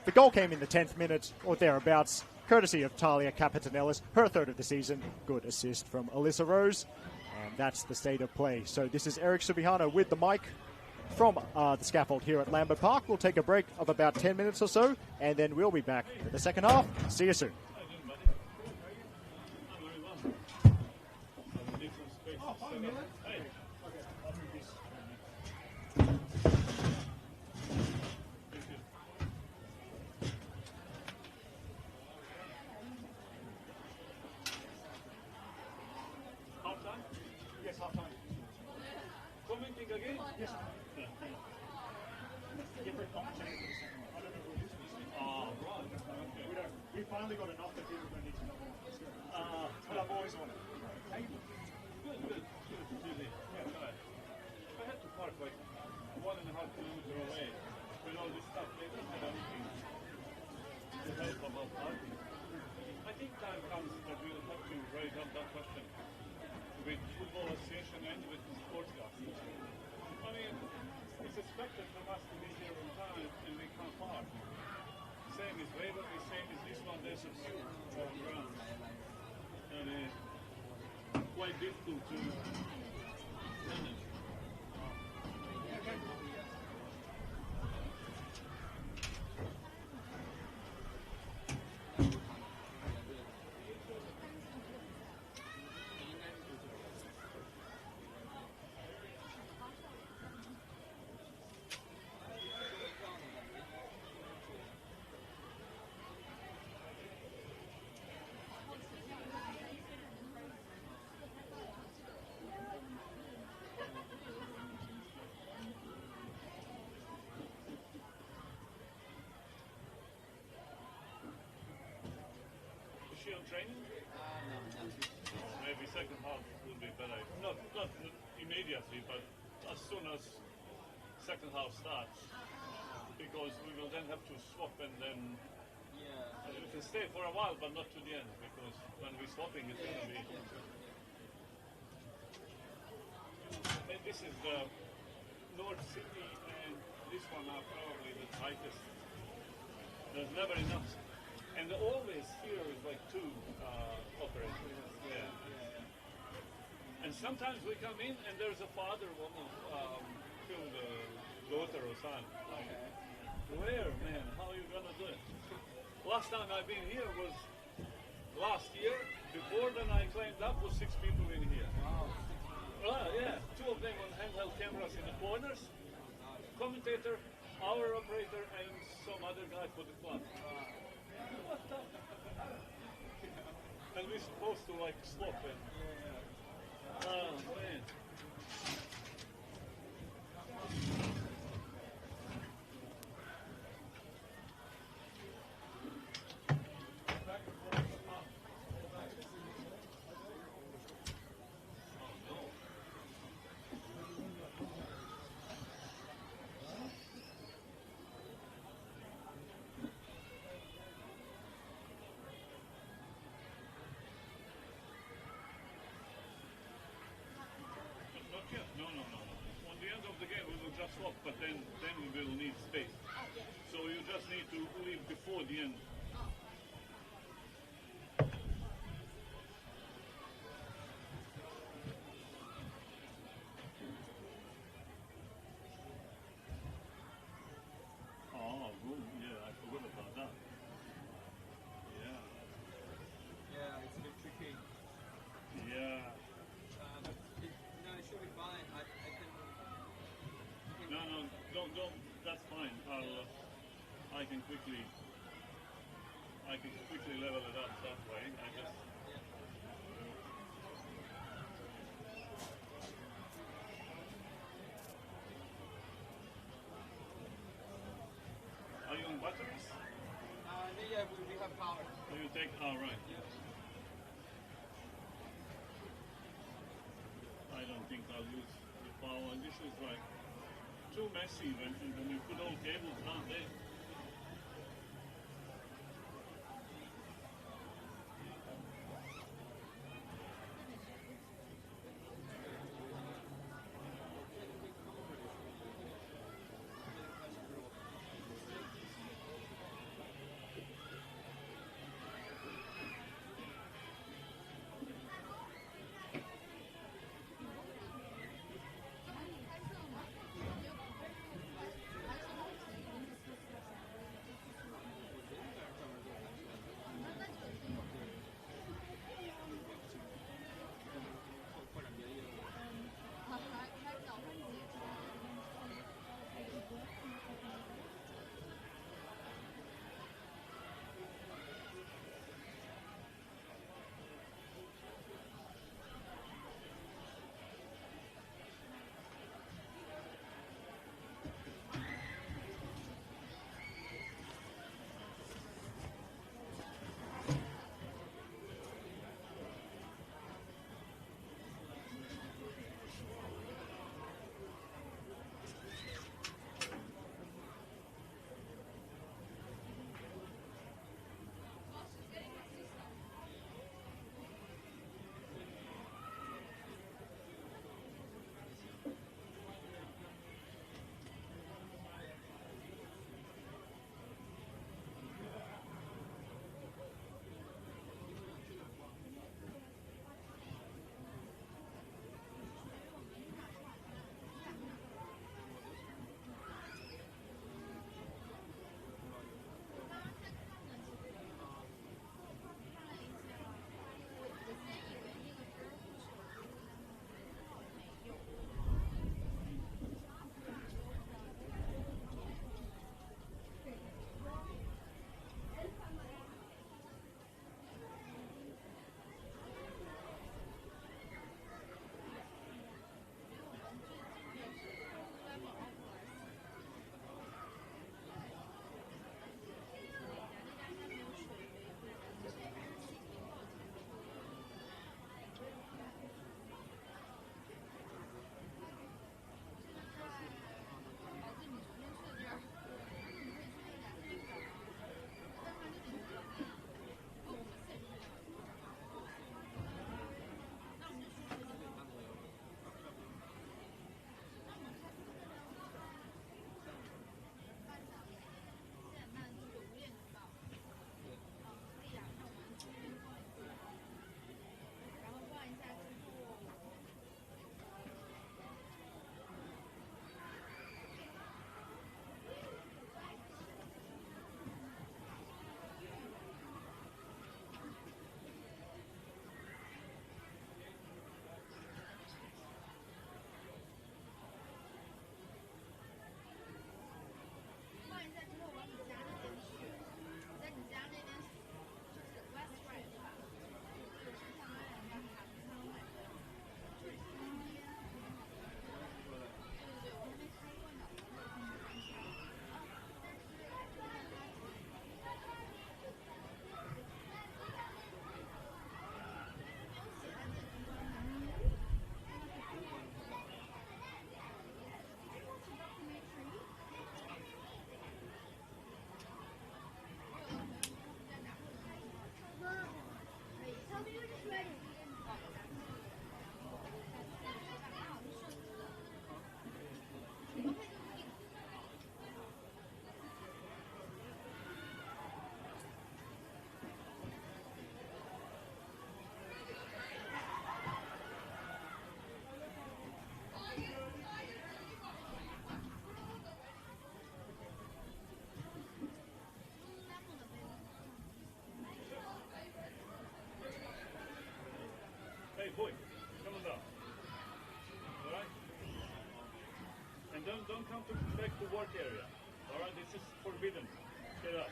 The goal came in the 10th minute or thereabouts, courtesy of Talia Capitanellis, her third of the season. Good assist from Alyssa Rose. And that's the state of play. So this is Eric Subihano with the mic from the scaffold here at Lambert Park. We'll take a break of about 10 minutes or so, and then we'll be back for the second half. See you soon. We finally got enough that people don't need to know what it's going. But I've always wanted. Good. Yeah, right. I had to park like 1.5 kilometers away with all this stuff. They don't have anything to help about parking. I think time comes that we'll have to raise up that question with Football Association and with the sportscasters. I mean, it's expected from us to be here on time and we can't park. Same as Waverley, same as this one, there's a few grounds. And quite difficult to manage. Is she on training? Maybe second half will be better. Not immediately, but as soon as second half starts, because we will then have to swap and then we can stay for a while, but not to the end, because when we're swapping, it's going to be. And this is the North City, and this one are probably the tightest. There's never enough. And always here is like two operators. Yeah. And sometimes we come in and there's a father want to kill the daughter or son. Like, where, man? How are you gonna do it? Last time I've been here was last year. Before then I claimed up was 6 people in here. Yeah, 2 of them on handheld cameras in the corners. Commentator, our operator, and some other guy for the club. What the? And we're supposed to like swap it. Oh man. No. On the end of the game, we will just swap, but then we will need space. So you just need to leave before the end. Oh, good. Yeah, I forgot about that. Yeah. Yeah, it's a bit tricky. Yeah. No, it should be fine. I can. No, don't. That's fine. I can quickly level it up that way. I just. Are you on batteries? So you take, all right. I don't think I'll use the power. And this is like too messy when you put all cables down there. Boy, come on down. Alright? And don't come back to work area. Alright, this is forbidden. Get up.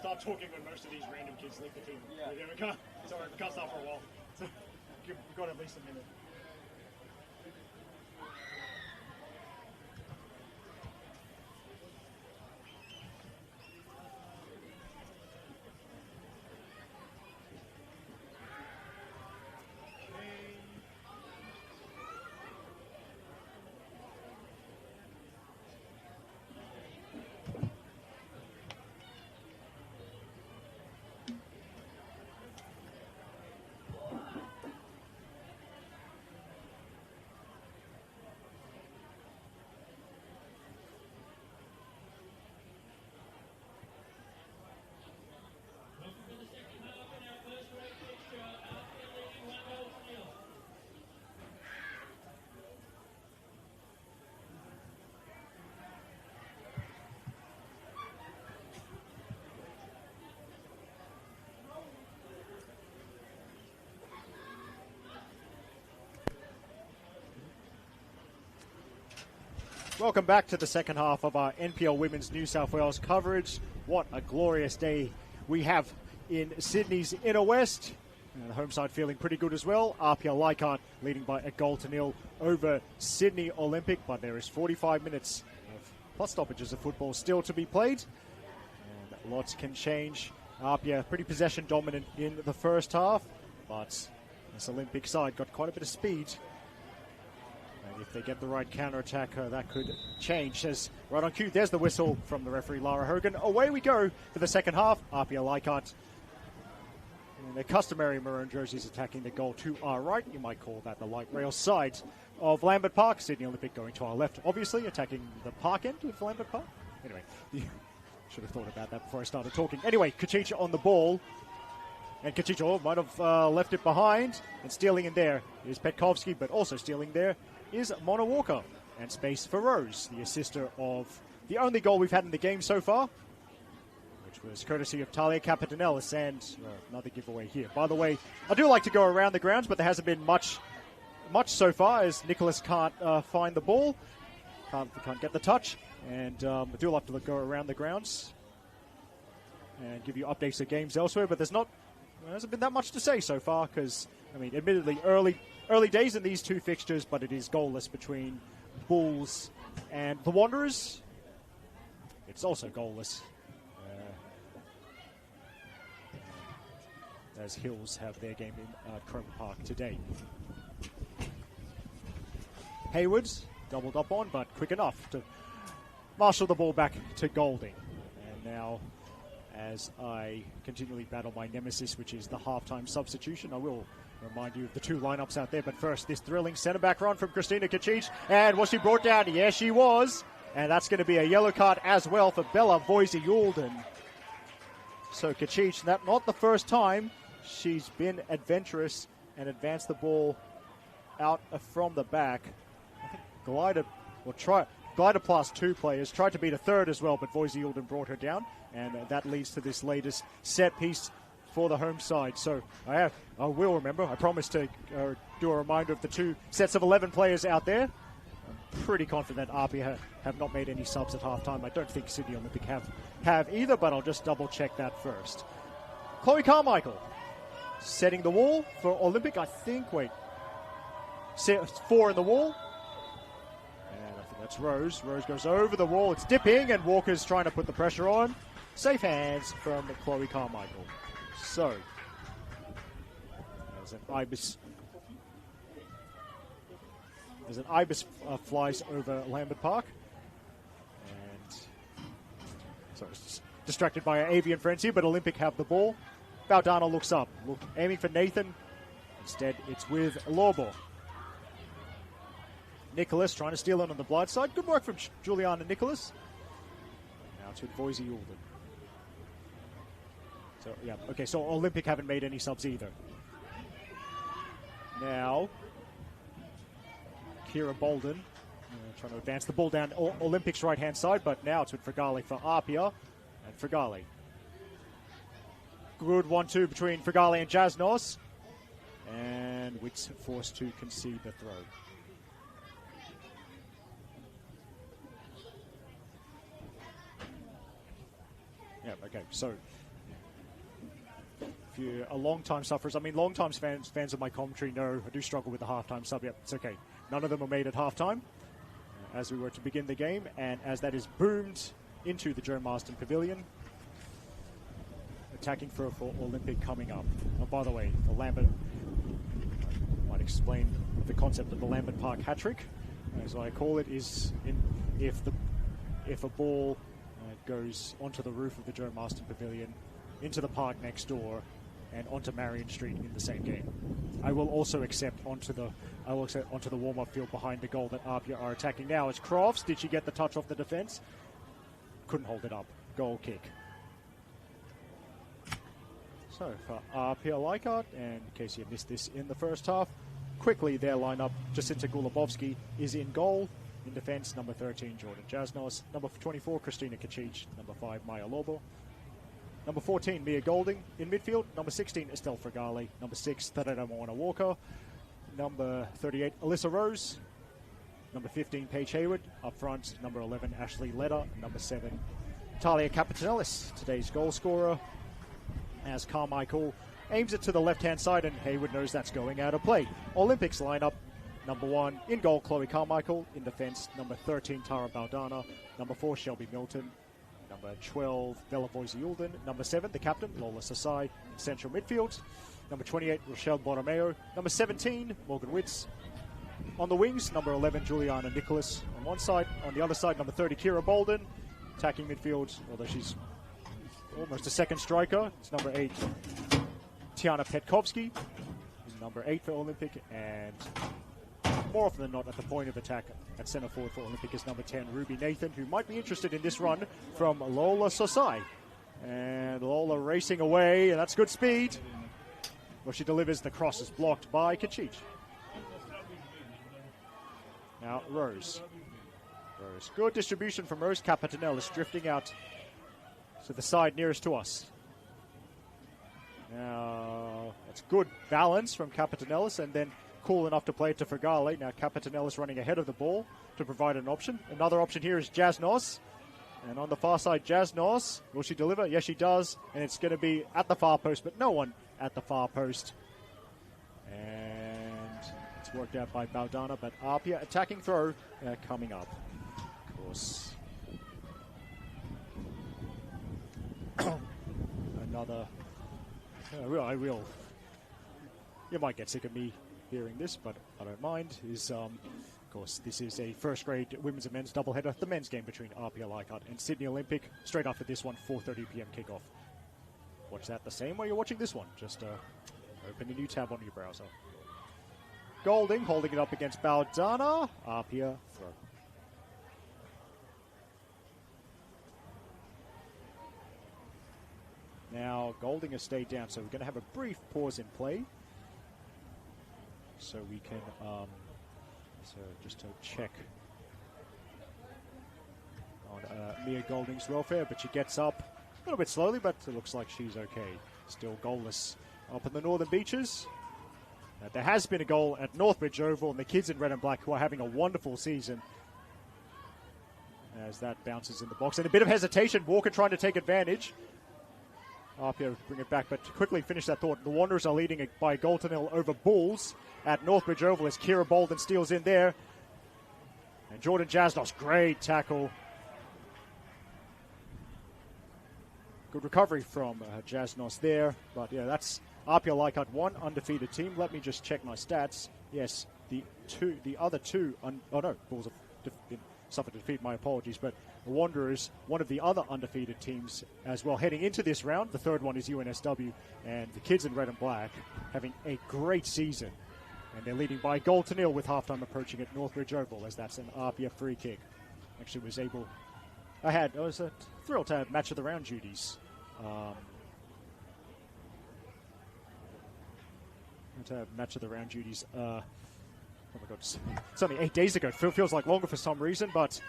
start talking when most of these random kids leave the team. Yeah. We can't. Sorry, we can't start for a while. So we've got at least a minute. Welcome back to the second half of our NPL Women's New South Wales coverage. What a glorious day we have in Sydney's inner west. And the home side feeling pretty good as well. APIA Leichhardt leading by 1-0 over Sydney Olympic. But there is 45 minutes of plus stoppages of football still to be played. And lots can change. APIA pretty possession dominant in the first half. But this Olympic side got quite a bit of speed. And if they get the right counter-attack, that could change. As right on cue, there's the whistle from the referee, Lara Hogan. Away we go for the second half. APIA Leichhardt in their customary maroon jerseys attacking the goal to our right. You might call that the light rail side of Lambert Park. Sydney Olympic going to our left, obviously, attacking the park end of Lambert Park. Anyway, should have thought about that before I started talking. Anyway, Kachicha on the ball. And Kachicha might have left it behind. And stealing in there is Petkovsky, but also stealing there is Mona Walker. And space for Rose, the assister of the only goal we've had in the game so far, which was courtesy of Talia Capitanelis, and another giveaway here. By the way, I do like to go around the grounds, but there hasn't been much so far, as Nicholas can't find the ball, can't get the touch, and I do like to go around the grounds and give you updates of games elsewhere, but there hasn't been that much to say so far, because, I mean, admittedly, early days in these two fixtures, but it is goalless between Bulls and the Wanderers. It's also goalless as Hills have their game in Cromer Park today. Haywards doubled up on, but quick enough to marshal the ball back to Golding. And now, as I continually battle my nemesis, which is the halftime substitution, I will remind you of the two lineups out there. But first, this thrilling centre-back run from Christina Kacic. And was she brought down? Yes, she was. And that's going to be a yellow card as well for Bella Voisey-Yulden. So Kacic, not the first time she's been adventurous and advanced the ball out from the back. I think Glider plus two players tried to beat a third as well, but Voisey-Yulden brought her down. And that leads to this latest set piece for the home side. So I will remember. I promise to do a reminder of the two sets of 11 players out there. I'm pretty confident APIA have not made any subs at halftime. I don't think Sydney Olympic have either, but I'll just double check that first. Chloe Carmichael setting the wall for Olympic. I think, four in the wall. And I think that's Rose. Rose goes over the wall. It's dipping, and Walker's trying to put the pressure on. Safe hands from Chloe Carmichael. So, there's an ibis flies over Lambert Park. And so it's distracted by an avian frenzy, but Olympic have the ball. Baudana looks up, aiming for Nathan. Instead, it's with Lorbo. Nicholas trying to steal in on the blind side. Good work from Juliana Nicholas. Now it's with Voisey-Yulden. So, yeah, okay, so Olympic haven't made any subs either. Now, Kira Bolden trying to advance the ball down Olympic's right-hand side, but now it's with Fragale for APIA and Fragale. Good 1-2 between Fragale and Jasnos. And Witts forced to concede the throw. Yeah, okay, so if you're a long-time sufferers, I mean, long-time fans of my commentary know I do struggle with the halftime sub. Yep, it's okay. None of them are made at halftime, as we were to begin the game, and as that is boomed into the Joe Marston Pavilion. Attacking for Olympic coming up. Oh, by the way, the Lambert, I might explain the concept of the Lambert Park hat-trick, as I call it, is if a ball goes onto the roof of the Joe Marston Pavilion, into the park next door, and onto Marion Street in the same game. I will also accept onto the warm-up field behind the goal that APIA are attacking now. As Crofts, did she get the touch off the defense? Couldn't hold it up. Goal kick. So for APIA Leichhardt, and in case you missed this in the first half, quickly their lineup: Jacinta Gulabovsky is in goal. In defense, number 13, Jordan Jasnos. Number 24, Christina Kacic. Number 5, Maya Lobo. Number 14, Mia Golding. In midfield, number 16, Estelle Fregale. Number 6, Terera Moana Walker. Number 38, Alyssa Rose. Number 15, Paige Hayward. Up front, number 11, Ashley Leder. Number 7, Talia Capetanellis, today's goal scorer. As Carmichael aims it to the left-hand side, and Hayward knows that's going out of play. Olympics lineup: number 1, in goal, Chloe Carmichael. In defense, number 13, Tara Baldana. Number 4, Shelby Milton. Number 12, Bella Boise-Ulden. Number 7, the captain, Lola Sasai. In central midfield, number 28, Rochelle Borromeo. Number 17, Morgan Witz. On the wings, number 11, Juliana Nicholas. On one side, on the other side, number 30, Kira Bolden. Attacking midfield, although she's almost a second striker, it's number 8, Tiana Petkovsky. Number 8 for Olympic, and more often than not at the point of attack at centre forward for Olympic is number 10, Ruby Nathan, who might be interested in this run from Lola Sosai. And Lola racing away, and that's good speed. Well, she delivers, the cross is blocked by Kacic. Now Rose. Good distribution from Rose. Capetanellis drifting out to the side nearest to us. Now, that's good balance from Capetanellis, and then cool enough to play it to Fregale. Now Capetanellis running ahead of the ball to provide an option. Another option here is Jasnos. And on the far side, Jasnos, will she deliver? Yes, she does. And it's going to be at the far post, but no one at the far post. And it's worked out by Baldana, but APIA attacking throw coming up. Of course. Another. I will. You might get sick of me hearing this, but I don't mind. Of course, this is a first-grade women's and men's doubleheader, the men's game between APIA Leichhardt and Sydney Olympic. Straight after this one, 4:30 p.m. kickoff. Watch that the same way you're watching this one. Just open a new tab on your browser. Golding holding it up against Baldana. APIA throw. Now Golding has stayed down, so we're going to have a brief pause in play. So we can, just to check on Mia Golding's welfare, but she gets up a little bit slowly, but it looks like she's okay. Still goalless up in the Northern Beaches. There has been a goal at Northbridge Oval, and the kids in red and black who are having a wonderful season as that bounces in the box. And a bit of hesitation, Walker trying to take advantage. APIA bring it back, but to quickly finish that thought, the Wanderers are leading by a goal to nil over Bulls at Northbridge Oval as Kira Bolden steals in there. And Jordan Jasnos, great tackle. Good recovery from Jasnos there. But yeah, that's APIA Leichhardt, one undefeated team. Let me just check my stats. Yes, the other two, Bulls have suffered defeat, my apologies, but the Wanderers, one of the other undefeated teams as well, heading into this round. The third one is UNSW, and the kids in red and black having a great season. And they're leading by a goal to nil with halftime approaching at Northbridge Oval, as that's an APIA free kick. Actually I was thrilled to have match of the round duties. Match of the round duties. Oh my God, it's only 8 days ago. It feels like longer for some reason, but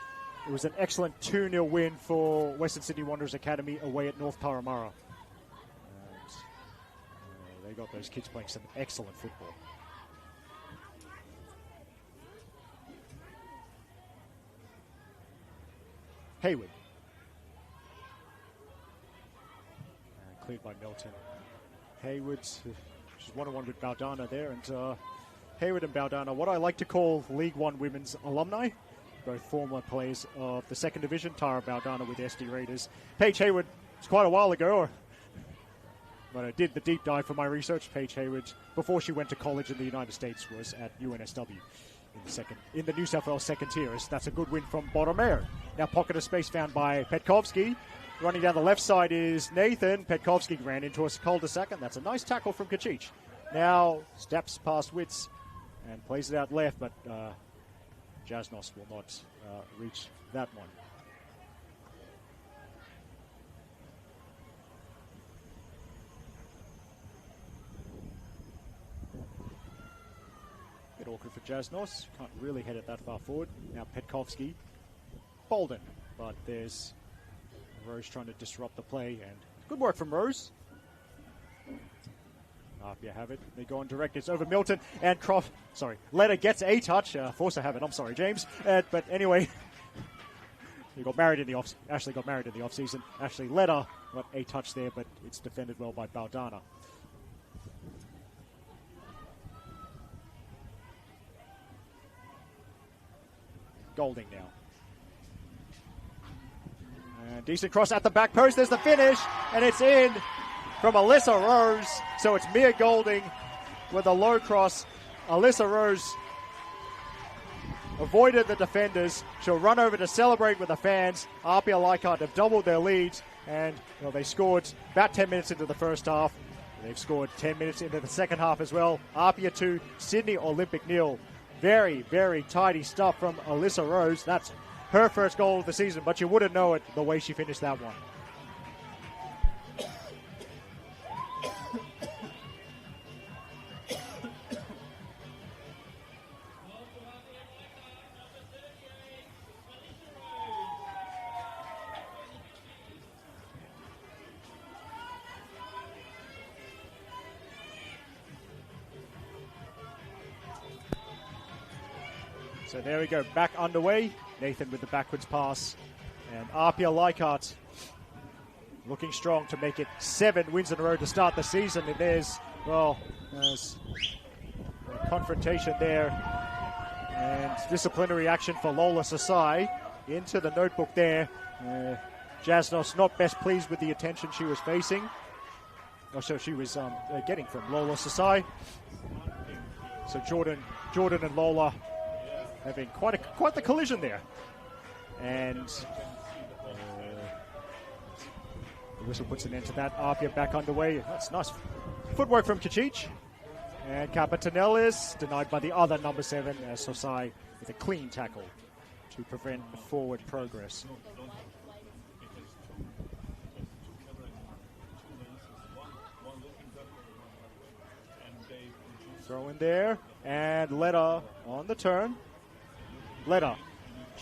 it was an excellent 2-0 win for Western Sydney Wanderers Academy away at North Taramara. They got those kids playing some excellent football. Hayward. Cleared by Milton. Hayward, she's 1-on-1 with Baldana there, and Hayward and Baldana, what I like to call League One women's alumni, both former players of the second division. Tara Baldana with SD Raiders. Paige Hayward, it's quite a while ago, but I did the deep dive for my research. Paige Hayward, before she went to college in the United States, was at UNSW in the New South Wales second tier. That's a good win from Borromeo. Now pocket of space found by Petkovski. Running down the left side is Nathan. Petkovski ran into a cul-de-sac, and that's a nice tackle from Kachich. Now steps past Witz and plays it out left, but Jasnos will not reach that one. Bit awkward for Jasnos. Can't really head it that far forward. Now Petkovski. Bolden, but there's Rose trying to disrupt the play, and good work from Rose. APIA have it. They go on direct. It's over Milton, and Letta gets a touch. Forster have it. I'm sorry, James. But anyway, Ashley got married in the off-season. Ashley Letta got a touch there, but it's defended well by Baldana. Golding now. And decent cross at the back post. There's the finish, and it's in from Alyssa Rose. So it's Mia Golding with a low cross. Alyssa Rose avoided the defenders. She'll run over to celebrate with the fans. APIA Leichhardt have doubled their lead, and they scored about 10 minutes into the first half. They've scored 10 minutes into the second half as well. APIA 2, Sydney Olympic 0. Very, very tidy stuff from Alyssa Rose. That's her first goal of the season, but you wouldn't know it the way she finished that one. So there we go, back underway. Nathan with the backwards pass. And APIA Leichhardt looking strong to make it 7 wins in a row to start the season. And there's a confrontation there. And disciplinary action for Lola Sasai. Into the notebook there. Jasnos not best pleased with the attention she was facing. So she was getting from Lola Sasai. So Jordan and Lola having quite the collision there. And the whistle puts an end to that. APIA back underway. That's nice footwork from Kachich. And Capitanelis denied by the other number 7, Sosai with a clean tackle to prevent forward progress. Throw in there, and Letta on the turn. Letta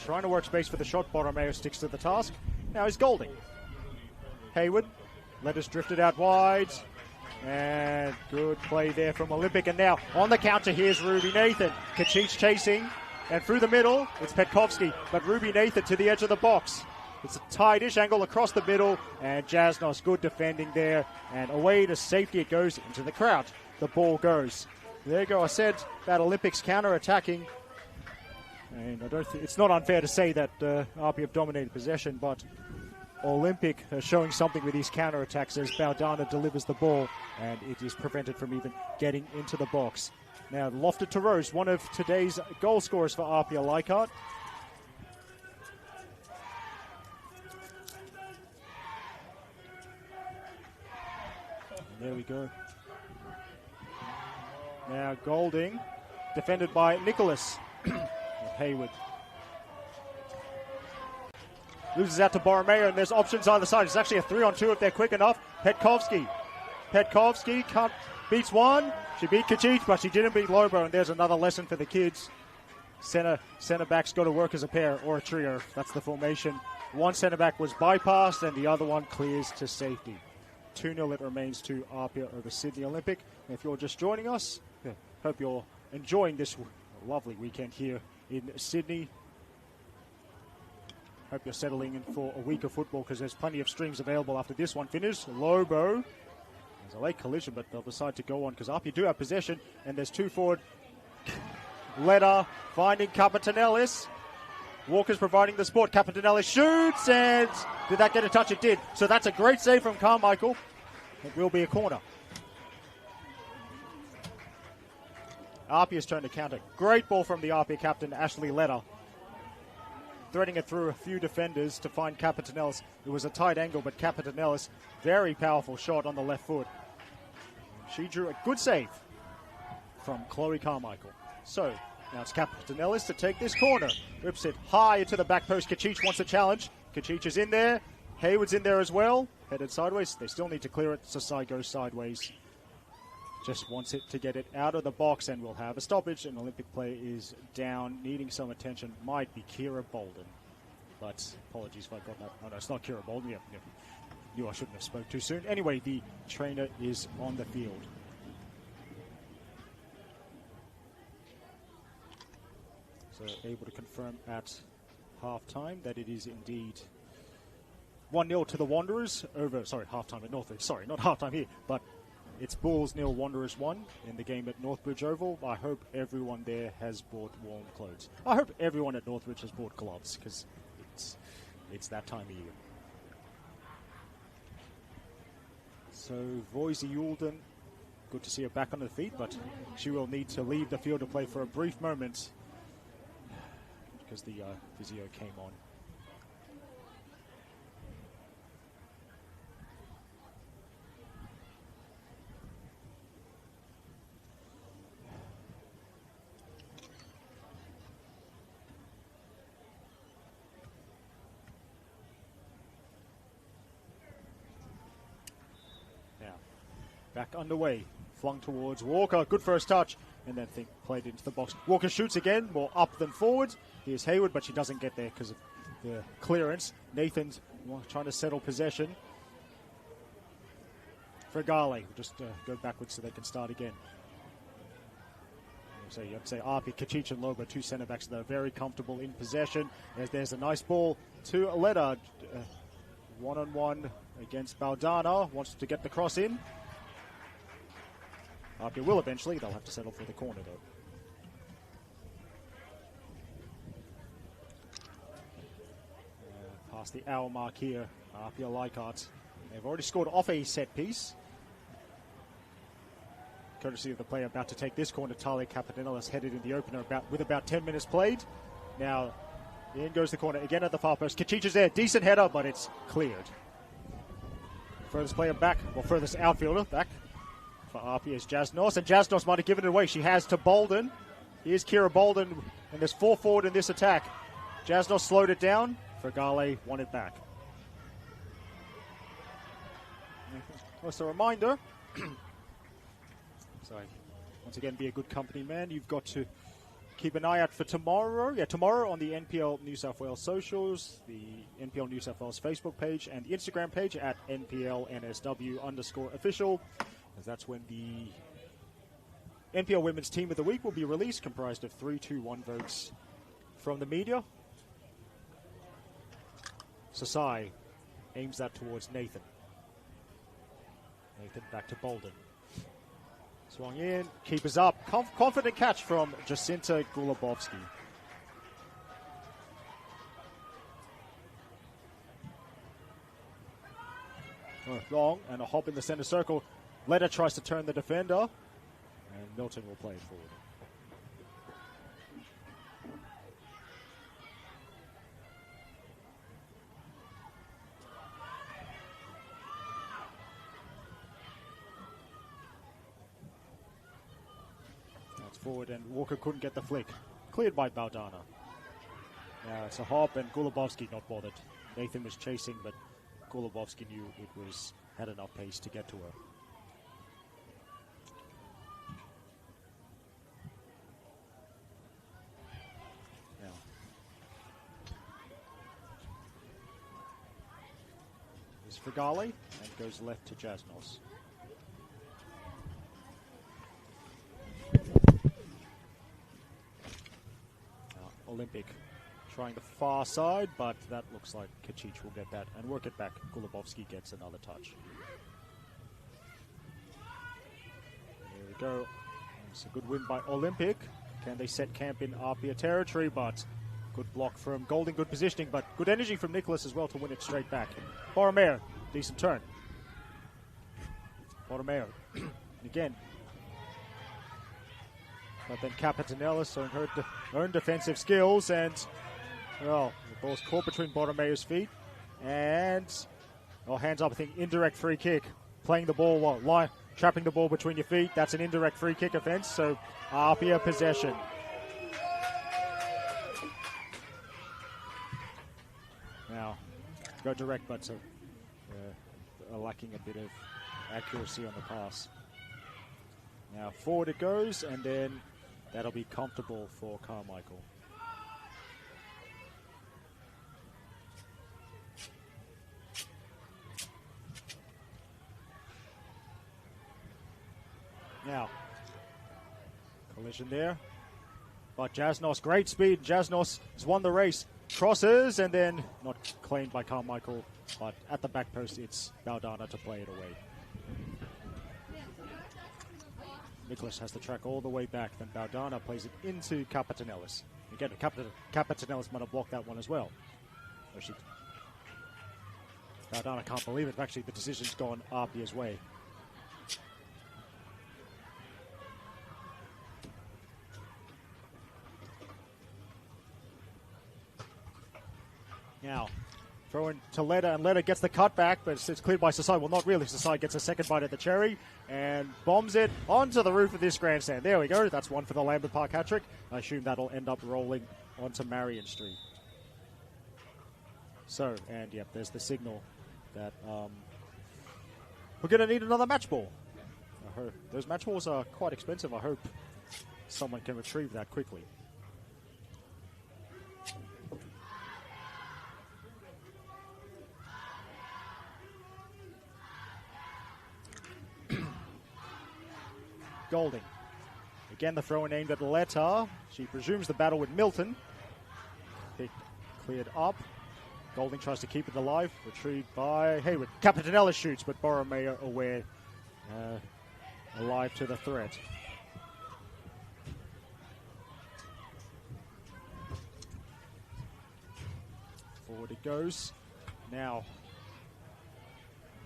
trying to work space for the shot. Borromeo sticks to the task. Now he's Golding. Hayward. Letta's drifted out wide. And good play there from Olympic. And now on the counter, here's Ruby Nathan. Kachich chasing. And through the middle, it's Petkovski. But Ruby Nathan to the edge of the box. It's a tight-ish angle across the middle. And Jasnos, good defending there. And away to safety it goes into the crowd. The ball goes. There you go. I said about Olympics counter-attacking. And I don't think it's not unfair to say that APIA have dominated possession, but Olympic showing something with his counter-attacks as Baldana delivers the ball, and it is prevented from even getting into the box. Now lofted to Rose, one of today's goal scorers for APIA Leichhardt. There we go. Now Golding, defended by Nicholas. Hayward. Loses out to Borromeo, and there's options either side. It's actually a 3-on-2 if they're quick enough. Petkovski beats one. She beat Kachich, but she didn't beat Lobo, and there's another lesson for the kids. Center backs got to work as a pair or a trio. That's the formation. One center back was bypassed, and the other one clears to safety. 2-0 it remains to APIA over Sydney Olympic. And if you're just joining us, hope you're enjoying this lovely weekend here in Sydney. Hope you're settling in for a week of football, because there's plenty of streams available after this one finished. Lobo There's a late collision, but they'll decide to go on because APIA do have possession, and there's two forward. Letta finding Capetanellis. Walker's providing the support. Capetanellis shoots, and did that get a touch? It did. So that's a great save from Carmichael. It will be a corner. APIA's turn to counter. Great ball from the APIA captain, Ashley Letta. Threading it through a few defenders to find Capetanellis. It was a tight angle, but Capetanellis, very powerful shot on the left foot. She drew a good save from Chloe Carmichael. So, now it's Capetanellis to take this corner. Rips it high into the back post. Kachich wants a challenge. Kachich is in there. Hayward's in there as well. Headed sideways. They still need to clear it. Sasai goes sideways. Just wants it to get it out of the box, and we'll have a stoppage. An Olympic play is down, needing some attention. Might be Kira Bolden. But apologies if I got that. Oh, no, it's not Kira Bolden. Yeah. Knew I shouldn't have spoke too soon. Anyway, the trainer is on the field. So able to confirm at halftime that it is indeed 1-0 to the Wanderers over, sorry, halftime at Northbridge. Sorry, not halftime here, but it's Bulls 0, Wanderers 1 in the game at Northbridge Oval. I hope everyone there has bought warm clothes. I hope everyone at Northbridge has bought gloves, because it's that time of year. So Voisie Yulden, good to see her back on her feet, but she will need to leave the field to play for a brief moment because the physio came on. Back underway, flung towards Walker, good first touch, and then played into the box. Walker shoots again, more up than forward. Here's Hayward, but she doesn't get there because of the clearance. Nathan's trying to settle possession. Fregale, just go backwards so they can start again. So you have to say APIA, Kachich and Loba, two centre backs that are very comfortable in possession. There's a nice ball to Aletta. One-on-one against Baldana, wants to get the cross in. APIA will eventually. They'll have to settle for the corner, though. Past the hour mark here, APIA Leichhardt. They've already scored off a set piece. Courtesy of the player about to take this corner, Talia Capetanellis headed in the opener with about 10 minutes played. Now, in goes the corner again at the far post. Kachich is there. Decent header, but it's cleared. Furthest player back, well, furthest outfielder back. For APIA is Jasnos, and Jasnos might have given it away. She has to Bolden. Here's Kira Bolden, and there's 4 forward in this attack. Jasnos slowed it down. Fregale won it back. Just a reminder. Sorry. Once again, be a good company man. You've got to keep an eye out for tomorrow. Yeah, tomorrow on the NPL New South Wales socials, the NPL New South Wales Facebook page, and the Instagram page at NPL_NSW_official. As that's when the NPL Women's Team of the Week will be released, comprised of 3-2-1 votes from the media. Sasai aims that towards Nathan. Nathan back to Bolden. Swung in, keepers up. Confident catch from Jacinta Gulabovsky. Long, and a hop in the center circle. Letta tries to turn the defender, and Milton will play it forward. That's forward, and Walker couldn't get the flick. Cleared by Baldana. Now it's a hop, and Gulabovsky not bothered. Nathan was chasing, but Gulabovsky knew it had enough pace to get to her. Fregale, and goes left to Jasnos. Olympic trying the far side, but that looks like Kachich will get that and work it back. Gulabovsky gets another touch. to go. It's a good win by Olympic. Can they set camp in APIA territory? But good block from Golding, good positioning, but good energy from Nicholas as well to win it straight back. Borromeo, decent turn. Borromeo, again. But then Capitanellis on her own defensive skills, and, well, the ball's caught between Borromeo's feet. And, hands up, I think, indirect free kick. Playing the ball, trapping the ball between your feet, that's an indirect free kick offense, so APIA possession. Now, go direct, but lacking a bit of accuracy on the pass. Now, forward it goes, and then that'll be comfortable for Carmichael. Now, collision there. But Jasnos, great speed. Jasnos has won the race. Crosses, and then not claimed by Carmichael. But at the back post, it's Baldana to play it away. Nicholas has the track all the way back. Then Baldana plays it into Capitanellis. Again, Capitanellis might have blocked that one as well. Baldana can't believe it. Actually, the decision's gone Apia's way. Now, throw in to Leda, and Leda gets the cutback, but it's cleared by Sasai. Well, not really. Sasai gets a second bite at the cherry and bombs it onto the roof of this grandstand. There we go. That's one for the Lambert Park hat-trick. I assume that'll end up rolling onto Marion Street. So, and yep, there's the signal that we're going to need another match ball. Those match balls are quite expensive. I hope someone can retrieve that quickly. Golding. Again, the throw-in aimed at Letta. She presumes the battle with Milton. Pick cleared up. Golding tries to keep it alive. Retrieved by Hayward. Capitanella shoots, but Borromeo aware. Alive to the threat. Forward it goes. Now,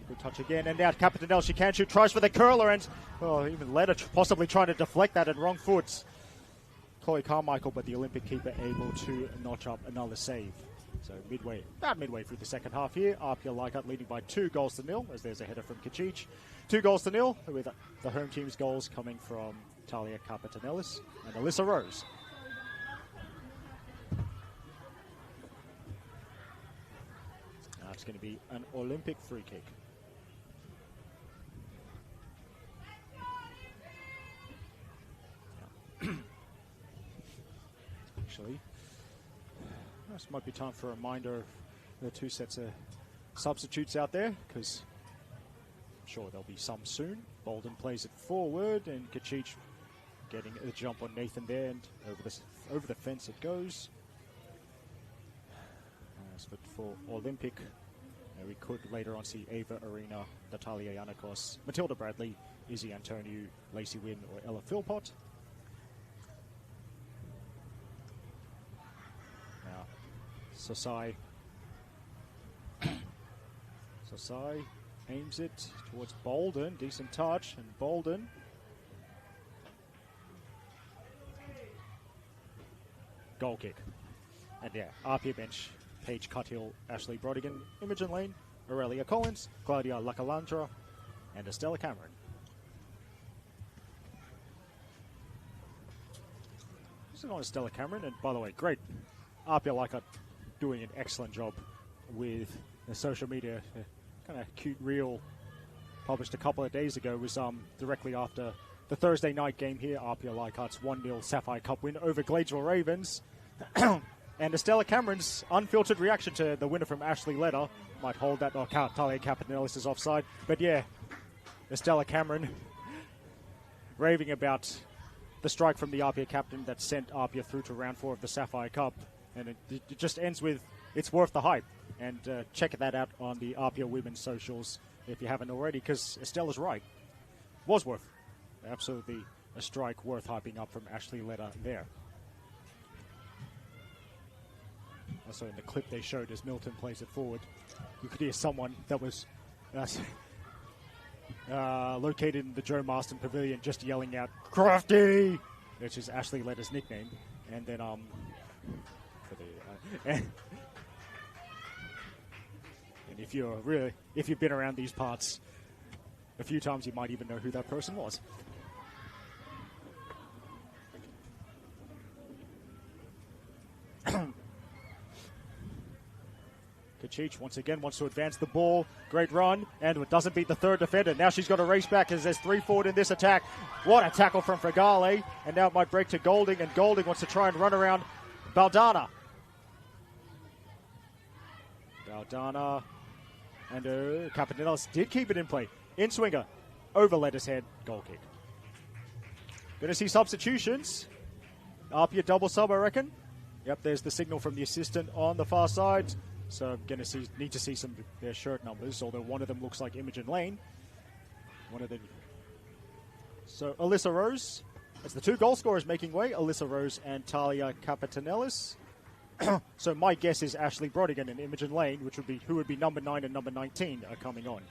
good touch again, and now Capitanel, she can shoot, tries for the curler, and even Letta possibly trying to deflect that at wrong foot. Chloe Carmichael, but the Olympic keeper able to notch up another save. So about midway through the second half here, APIA Leichhardt leading by 2-0, as there's a header from Kicic. 2-0, with the home team's goals coming from Talia Capitanellis and Alyssa Rose. Now it's going to be an Olympic free kick. Actually, this might be time for a reminder of the two sets of substitutes out there, because I'm sure there'll be some soon. Bolden plays it forward, and Kicic getting a jump on Nathan there, and over the fence it goes. But for Olympic, we could later on see Ava Arena, Natalia Yanakos, Matilda Bradley, Izzy Antoniou, Lacey Wynn, or Ella Philpott. Now, Sasai aims it towards Bolden. Decent touch, and Bolden. Goal kick. And yeah, APIA bench. Paige Cuthill, Ashley Brodigan, Imogen Lane, Aurelia Collins, Claudia Lacalandra, and Estella Cameron. This is on Estella Cameron, and by the way, great. APIA Leichhardt doing an excellent job with the social media. Kind of cute reel published a couple of days ago was directly after the Thursday night game here. APIA Leichhardt's 1-0 Sapphire Cup win over Gladesville Ravens. And Estella Cameron's unfiltered reaction to the winner from Ashley Leder might hold that. Talia Capitanellis is offside. But yeah, Estella Cameron raving about the strike from the APIA captain that sent APIA through to round 4 of the Sapphire Cup. And it just ends with, it's worth the hype. And check that out on the APIA women's socials if you haven't already, because Estella's right. Was worth absolutely a strike worth hyping up from Ashley Leder there. Also in the clip they showed as Milton plays it forward, you could hear someone that was located in the Joe Marston Pavilion just yelling out, "Crafty!" which is Ashley Leder's nickname. And then, and if you've been around these parts a few times, you might even know who that person was. Kachich once again wants to advance the ball. Great run, and it doesn't beat the third defender. Now she's got to race back as there's 3 forward in this attack. What a tackle from Fregale, and now it might break to Golding, and Golding wants to try and run around Baldana. Baldana and Capanelis did keep it in play. In swinger, over Leder's head, goal kick. Going to see substitutions. APIA double sub, I reckon. Yep, there's the signal from the assistant on the far side. So I'm going to need to see some of their shirt numbers, although one of them looks like Imogen Lane. One of them. So Alyssa Rose, as the 2 goal scorers making way, Alyssa Rose and Talia Capitanelis. So my guess is Ashley Brodigan and Imogen Lane, who would be number 9 and number 19, are coming on.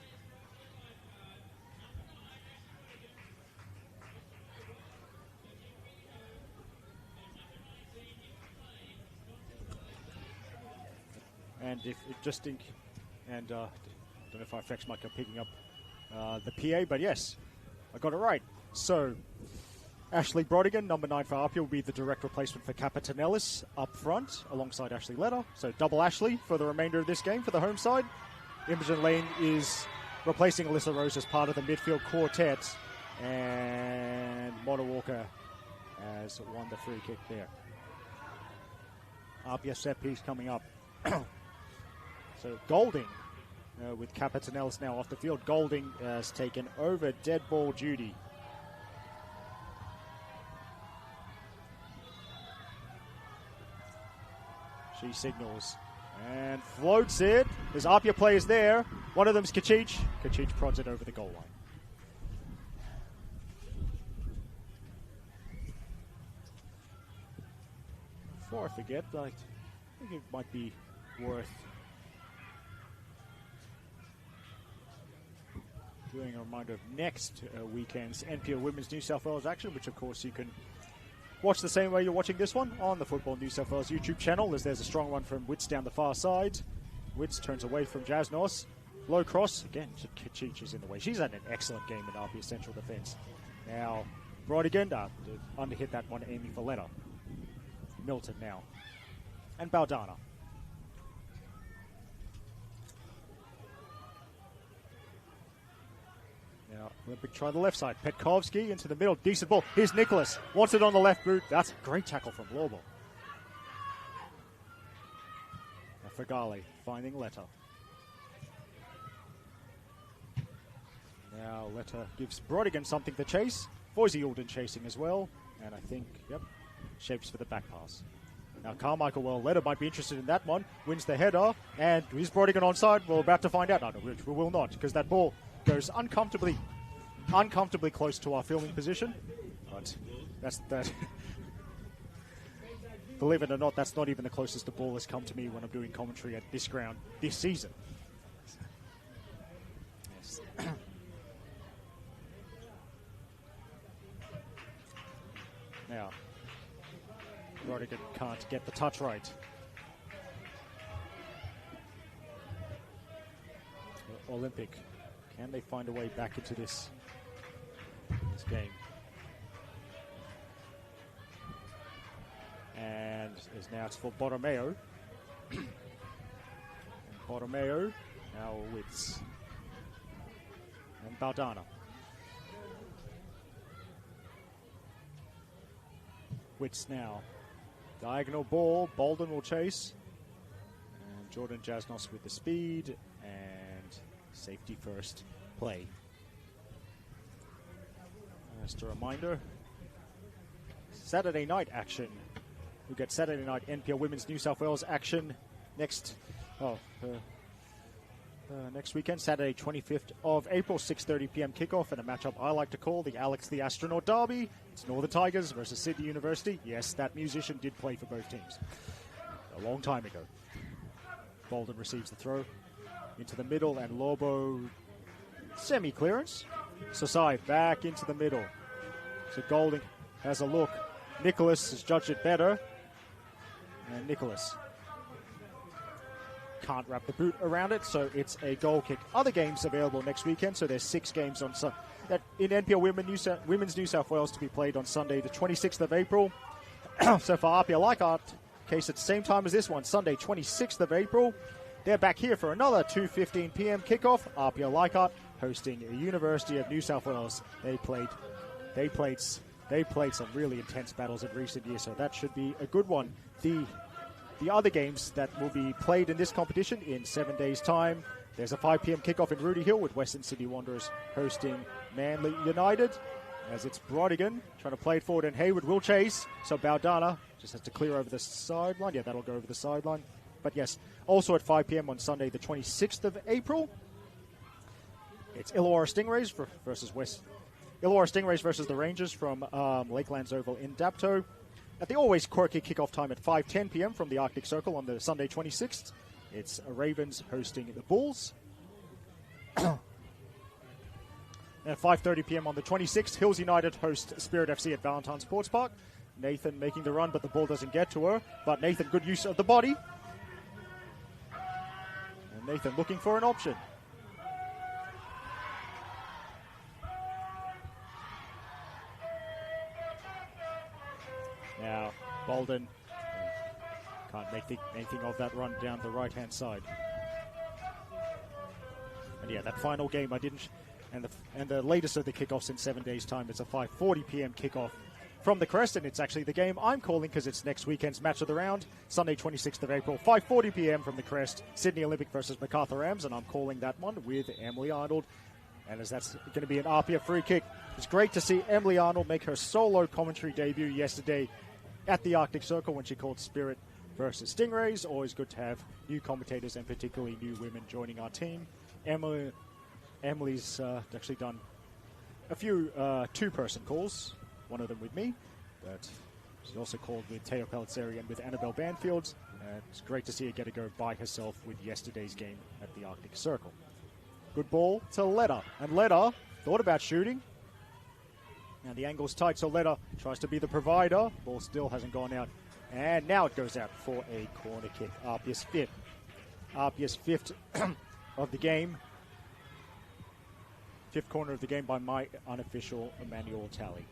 And if it just think, and I don't know if our effects mic are picking up the PA, but yes, I got it right. So Ashley Brodigan, number 9 for APIA, will be the direct replacement for Capitanelis up front alongside Ashley Leder. So double Ashley for the remainder of this game for the home side. Imogen Lane is replacing Alyssa Rose as part of the midfield quartet, and Mona Walker has won the free kick there. APIA set piece coming up. So Golding, with Capitanelis now off the field, Golding has taken over dead ball duty. She signals and floats it. There's APIA players there. One of them's Kachich. Kachich prods it over the goal line. Before I forget, I think it might be worth doing a reminder of next weekend's NPL Women's New South Wales action, which of course you can watch the same way you're watching this one on the Football New South Wales YouTube channel, as there's a strong run from Witts down the far side. Witts turns away from Jasnos. Low cross. Again, Kachich is in the way. She's had an excellent game in APIA Central Defence. Now, Brodigan, underhit that one, aiming for Leder. Milton now. And Baldana. Now, Olympic try the left side. Petkovsky into the middle. Decent ball. Here's Nicholas. Wants it on the left boot. That's a great tackle from Lobel. Fregale finding Letta. Now Letta gives Brodigan something to chase. Boise Alden chasing as well. And I think, yep, shapes for the back pass. Now Carmichael, well, Letta might be interested in that one. Wins the header. And is Brodigan onside? We're about to find out. No, we will not, because that ball goes uncomfortably close to our filming position. But that's that. Believe it or not, that's not even the closest the ball has come to me when I'm doing commentary at this ground this season. Yes. Now, Brodigan can't get the touch right. Olympic, can they find a way back into this game? And as now it's for Borromeo. And Borromeo now Witts. And Baldana. Witts now. Diagonal ball. Bolden will chase. And Jordan Jasnos with the speed. And safety first play. Just a reminder. Saturday night action. We get Saturday night NPL Women's New South Wales action next. next weekend, Saturday 25th of April, 6:30 p.m. kickoff, and a matchup I like to call the Alex the Astronaut Derby. It's Northern Tigers versus Sydney University. Yes, that musician did play for both teams a long time ago. Bolden receives the throw into the middle, and Lobo semi-clearance. Sasai back into the middle. So Golding has a look. Nicholas has judged it better. And Nicholas can't wrap the boot around it, so it's a goal kick. Other games available next weekend, so there's 6 games on in NPL Women's New South Wales to be played on Sunday, the 26th of April. So for APIA Leichhardt, case at the same time as this one, Sunday, 26th of April. They're back here for another 2:15 p.m. kickoff. APIA Leichhardt hosting the University of New South Wales. They played some really intense battles in recent years, so that should be a good one. The other games that will be played in this competition in 7 days' time. There's a 5 p.m. kickoff in Rooty Hill with Western Sydney Wanderers hosting Manly United. As it's Brodigan trying to play it forward, and Hayward will chase. So Baldana just has to clear over the sideline. Yeah, that'll go over the sideline. But yes, also at 5 p.m. on Sunday, the 26th of April, it's Illawarra Stingrays versus Illawarra Stingrays versus the Rangers from Lakelands Oval in Dapto. At the always quirky kickoff time at 5:10 p.m. from the Arctic Circle on the Sunday 26th, it's Ravens hosting the Bulls. And at 5:30 p.m. on the 26th, Hills United host Spirit FC at Valentine Sports Park. Nathan making the run, but the ball doesn't get to her. But Nathan, good use of the body. And Nathan looking for an option. Now, Bolden can't make anything of that run down the right-hand side. And yeah, that final game I didn't... And the latest of the kickoffs in 7 days' time is a 5:40 p.m. kickoff from the Crest, and it's actually the game I'm calling because it's next weekend's match of the round, Sunday 26th of April, 5:40 p.m. from the Crest, Sydney Olympic versus MacArthur Rams, and I'm calling that one with Emily Arnold. And as that's going to be an APIA free kick, it's great to see Emily Arnold make her solo commentary debut yesterday at the Arctic Circle when she called Spirit versus Stingrays. Always good to have new commentators and particularly new women joining our team. Emily's actually done a few two-person calls, one of them with me, but she's also called with Teo Pellizzeri and with Annabelle Banfield. It's great to see her get a go by herself with yesterday's game at the Arctic Circle. Good ball to Letta, and Letta thought about shooting. Now the angle's tight, so Letta tries to be the provider. Ball still hasn't gone out, and now it goes out for a corner kick. Apia's fifth of the game. Fifth corner of the game by my unofficial Emmanuel tally.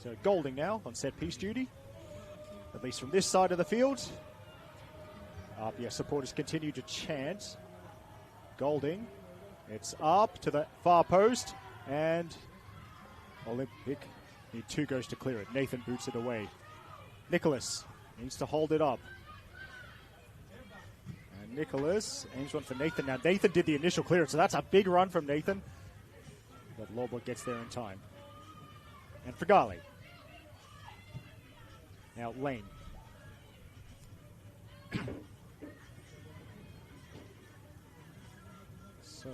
So Golding now on set piece duty, at least from this side of the field. APIA supporters continue to chant. Golding, it's up to the far post, and Olympic need 2 goes to clear it. Nathan boots it away. Nicholas needs to hold it up. Nicholas aims one for Nathan. Now, Nathan did the initial clearance, so that's a big run from Nathan. But Lobo gets there in time. And Fagali. Now, Lane. So,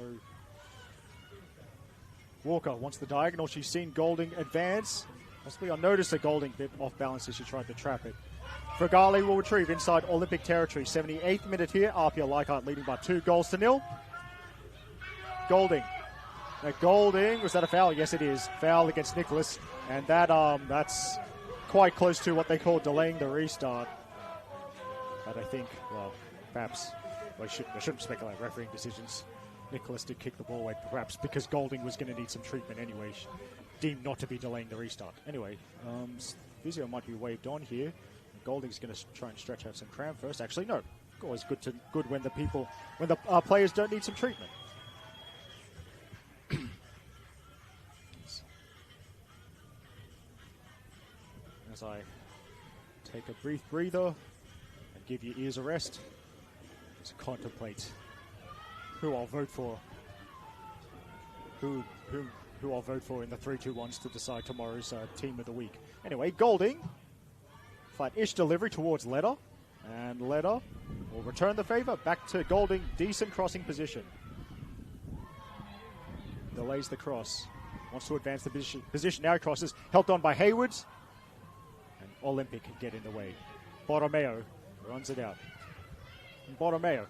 Walker wants the diagonal. She's seen Golding advance. Possibly unnoticed that Golding bit off balance as she tried to trap it. Fagali will retrieve inside Olympic territory. 78th minute here. APIA Leichhardt leading by 2-0. Golding. Now Golding, was that a foul? Yes, it is. Foul against Nicholas. And that's quite close to what they call delaying the restart. But I think, well, perhaps, I shouldn't speculate refereeing decisions. Nicholas did kick the ball away, perhaps because Golding was going to need some treatment anyway. Deemed not to be delaying the restart. Anyway, physio might be waved on here. Golding's going to try and stretch out some cram first. Actually, no. Always good when the players don't need some treatment. As I take a brief breather and give your ears a rest, to contemplate who I'll vote for. Who I'll vote for in the 3-2-1s to decide tomorrow's team of the week. Anyway, Golding Flat-ish delivery towards Leder. And Leder will return the favor. Back to Golding. Decent crossing position. Delays the cross. Wants to advance the position. Now he crosses. Helped on by Hayward. And Olympic can get in the way. Borromeo runs it out. Borromeo.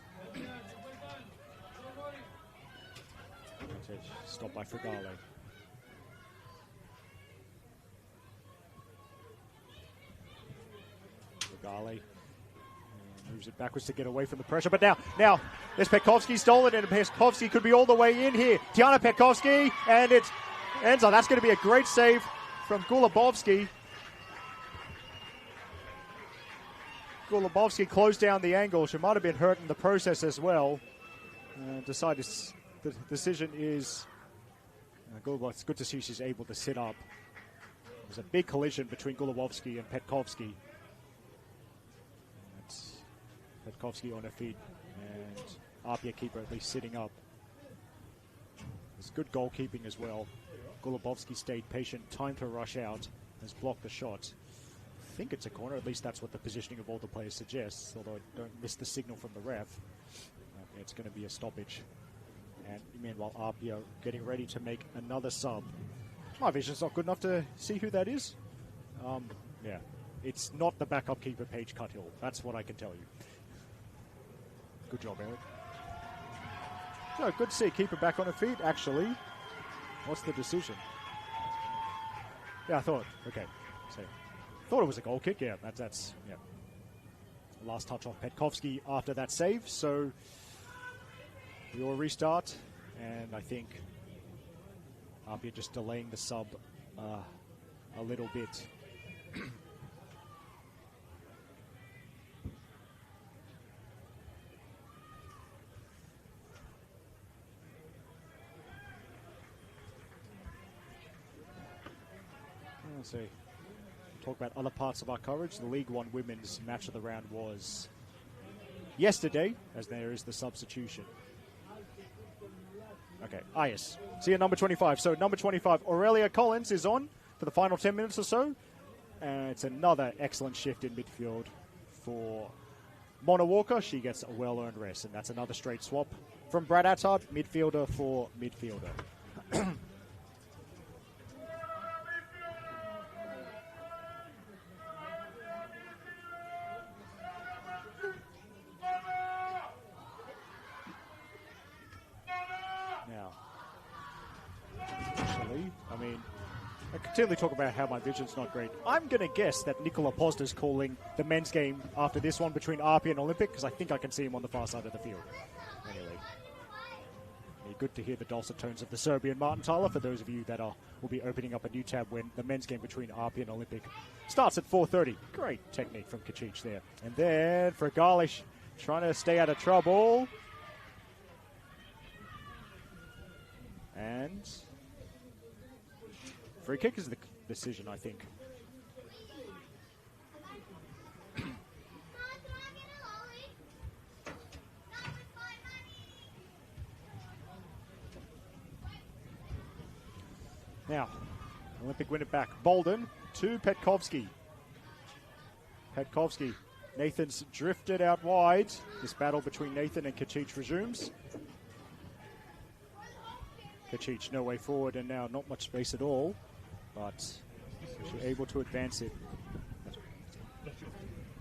Stopped by Fragale. Fragale moves it backwards to get away from the pressure. But now, there's Petkovsky stolen, and Petkovsky could be all the way in here. Tiana Petkovsky, and it ends on. That's going to be a great save from Gulabovsky. Gulabovsky closed down the angle. She might have been hurt in the process as well. Decided the decision is it's good to see she's able to sit up. There's a big collision between Gulabovsky and Petkovsky. That's Petkovsky on her feet, and APIA keeper at least sitting up. There's good goalkeeping as well. Gulabovsky stayed patient, time to rush out, has blocked the shot. I think it's a corner, at least that's what the positioning of all the players suggests, although I don't miss the signal from the ref. It's going to be a stoppage. And meanwhile, APIA getting ready to make another sub. My vision's not good enough to see who that is. Yeah, it's not the backup keeper, Paige Cuthill. That's what I can tell you. Good job, Eric. No, good to see keeper back on her feet, actually. What's the decision? Yeah, I thought, okay. So, thought it was a goal kick. Yeah, that's yeah. Last touch off Petkovsky after that save. So, we will restart, and I think APIA just delaying the sub a little bit. So, talk about other parts of our coverage. The League One Women's Match of the Round was yesterday, as there is the substitution. Okay, yes. See you at number 25. So number 25, Aurelia Collins is on for the final 10 minutes or so. And it's another excellent shift in midfield for Mona Walker. She gets a well-earned rest, and that's another straight swap from Brad Attard, midfielder for midfielder. I continually talk about how my vision's not great. I'm going to guess that Nicola Posda's calling the men's game after this one between APIA and Olympic, because I think I can see him on the far side of the field. Anyway, good to hear the dulcet tones of the Serbian Martin Tyler for those of you that will be opening up a new tab when the men's game between APIA and Olympic starts at 4:30. Great technique from Kacic there. And then for Garlish, trying to stay out of trouble. And free kick is the decision, I think. Now, Olympic win it back. Bolden to Petkovsky. Petkovsky. Nathan's drifted out wide. This battle between Nathan and Kacic resumes. Kacic, no way forward, and now not much space at all. But she's able to advance it. And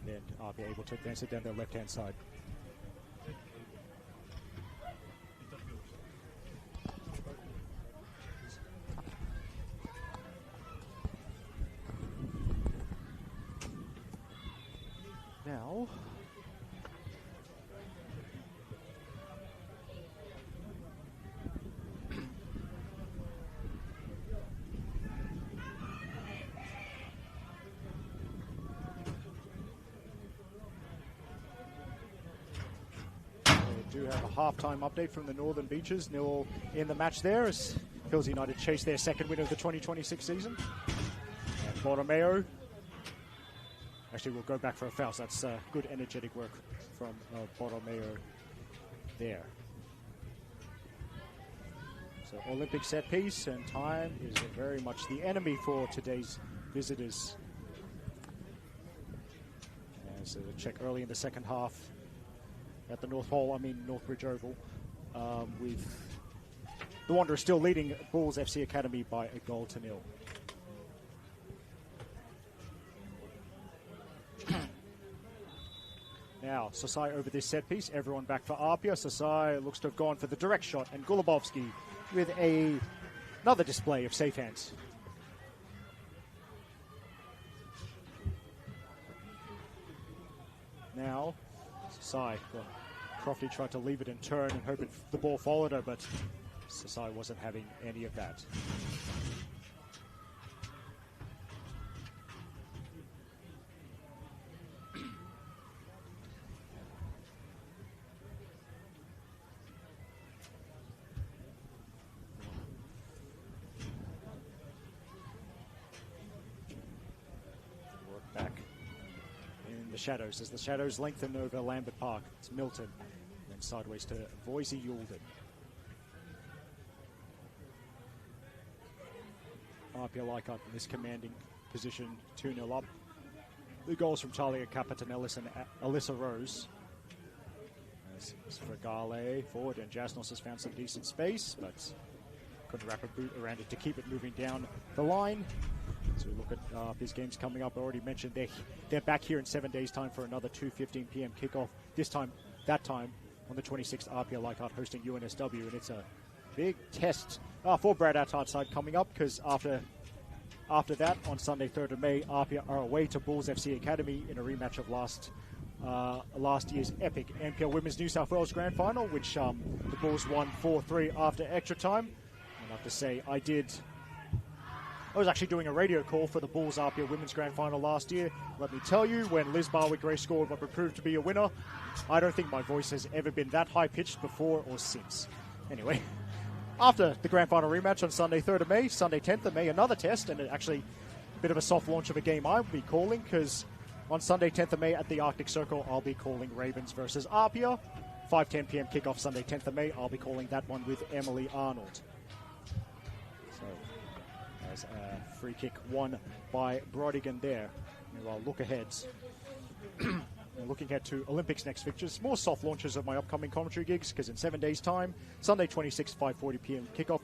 then APIA able to advance it down the left-hand side. Now, we do have a halftime update from the Northern Beaches. 0 in the match there as Hills United chase their second win of the 2026 season. And Borromeo. Actually, we'll go back for a foul, so that's good energetic work from Borromeo there. So Olympic set piece, and time is very much the enemy for today's visitors. And so check early in the second half at the Northbridge Oval, with the Wanderers still leading Bulls FC Academy by a 1-0. Now, Sasai over this set piece. Everyone back for APIA. Sasai looks to have gone for the direct shot, and Gulabovsky with another display of safe hands. Now, Sasai, Crofty tried to leave it in turn and hoping the ball followed her, but Sasai wasn't having any of that. Back in the shadows as the shadows lengthen over Lambert Park. It's Milton, and sideways to Voisey Yulden. APIA Leichhardt in this commanding position, 2-0 up. The goals from Talia Capetanellis and Alyssa Rose. As Fragale forward, and Jasnos has found some decent space, but couldn't wrap a boot around it to keep it moving down the line. So we look at his games coming up. I already mentioned they're back here in 7 days' time for another 2:15 p.m. kickoff. That time on the 26th, APIA Leichhardt hosting UNSW, and it's a big test for Brad Attard's side coming up, because after that, on Sunday 3rd of May, APIA are away to Bulls FC Academy in a rematch of last year's epic NPL Women's New South Wales Grand Final, which the Bulls won 4-3 after extra time. And I have to say, I was actually doing a radio call for the Bulls APIA Women's Grand Final last year. Let me tell you, when Liz Barwick-Gray scored what would prove to be a winner, I don't think my voice has ever been that high-pitched before or since. Anyway, after the Grand Final rematch on Sunday 3rd of May, Sunday 10th of May, another test, and actually a bit of a soft launch of a game I'll be calling, because on Sunday 10th of May at the Arctic Circle, I'll be calling Ravens versus APIA. 5:10 p.m. kickoff Sunday 10th of May. I'll be calling that one with Emily Arnold. As a free kick won by Brodigan there. Meanwhile, look aheads. Looking ahead to Olympics next fixtures. More soft launches of my upcoming commentary gigs, because in 7 days' time, Sunday 26th, 5:40 p.m. kickoff,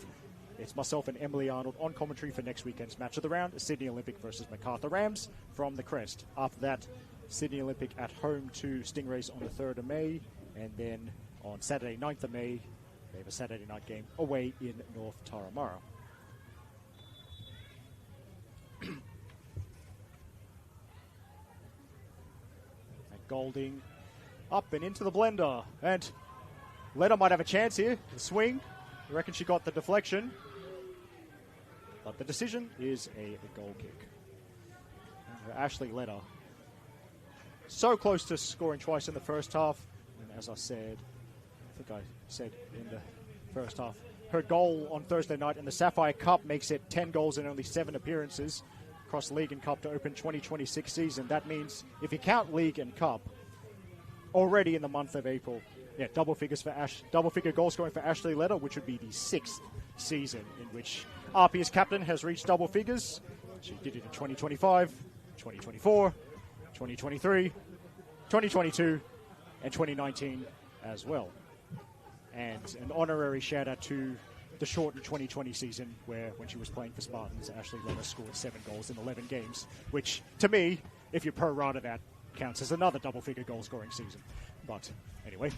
it's myself and Emily Arnold on commentary for next weekend's match of the round, Sydney Olympic versus Macarthur Rams from the Crest. After that, Sydney Olympic at home to Stingrays on the 3rd of May, and then on Saturday 9th of May, they have a Saturday night game away in North Taramara. Golding up and into the blender, and Letta might have a chance here. The swing, I reckon she got the deflection, but the decision is a goal kick. And Ashley Letta, so close to scoring twice in the first half, and as I said in the first half, her goal on Thursday night in the Sapphire Cup makes it 10 goals in only 7 appearances across League and Cup to open 2026 season. That means, if you count League and Cup, already in the month of April, double figure goal scoring for Ashley Letta, which would be the 6th season in which APIA's captain has reached double figures. She did it in 2025, 2024, 2023, 2022, and 2019 as well. And an honorary shout out to the shortened 2020 season, where when she was playing for Spartans, Ashley Letta scored 7 goals in 11 games, which to me, if you pro-rata that, counts as another double-figure goal-scoring season. But anyway,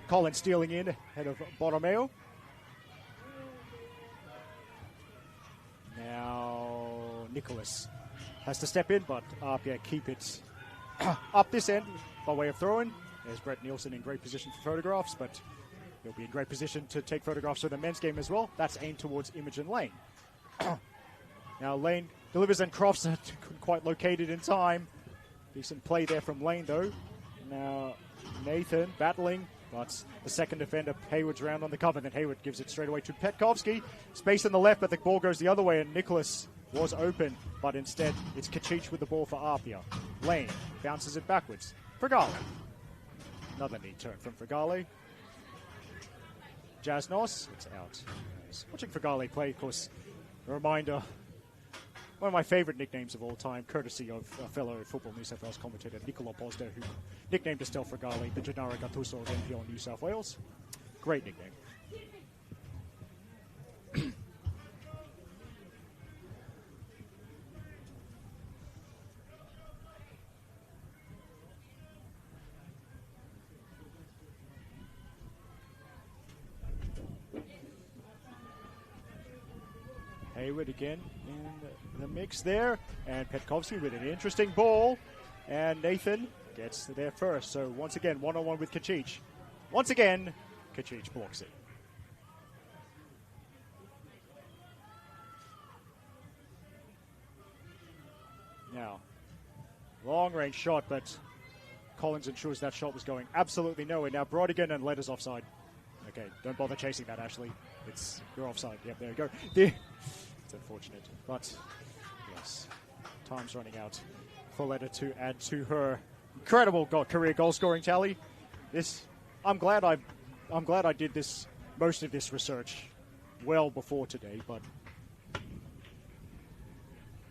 Colin stealing in ahead of Borromeo. Now Nicholas has to step in, but APIA keep it up this end by way of throw-in. There's Brett Nielsen in great position for photographs, but he'll be in great position to take photographs for the men's game as well. That's aimed towards Imogen Lane. Now Lane delivers, and Crofts couldn't quite locate it in time. Decent play there from Lane, though. Now Nathan battling, but the second defender, Hayward's round on the cover. Then Hayward gives it straight away to Petkovsky. Space on the left, but the ball goes the other way, and Nicholas was open, but instead it's Kachich with the ball for APIA. Lane bounces it backwards. Fragale. Another neat turn from Fragale. Jasnos, it's out. Watching Fagale play, of course, a reminder, one of my favorite nicknames of all time, courtesy of a fellow Football New South Wales commentator, Nicola Posda, who nicknamed Estelle Fagale the Gennaro Gattuso of NPL New South Wales. Great nickname. Hayward again in the mix there, and Petkovsky with an interesting ball, and Nathan gets there first. So once again, one-on-one with Kacic. Once again, Kacic blocks it. Now, long-range shot, but Collins ensures that shot was going absolutely nowhere. Now, Brodigan and Letters offside. Okay, don't bother chasing that, Ashley. You're offside. Yep, there you go. It's unfortunate, but yes, time's running out for Letter to add to her incredible career goal scoring tally. I'm glad I did most of this research well before today, but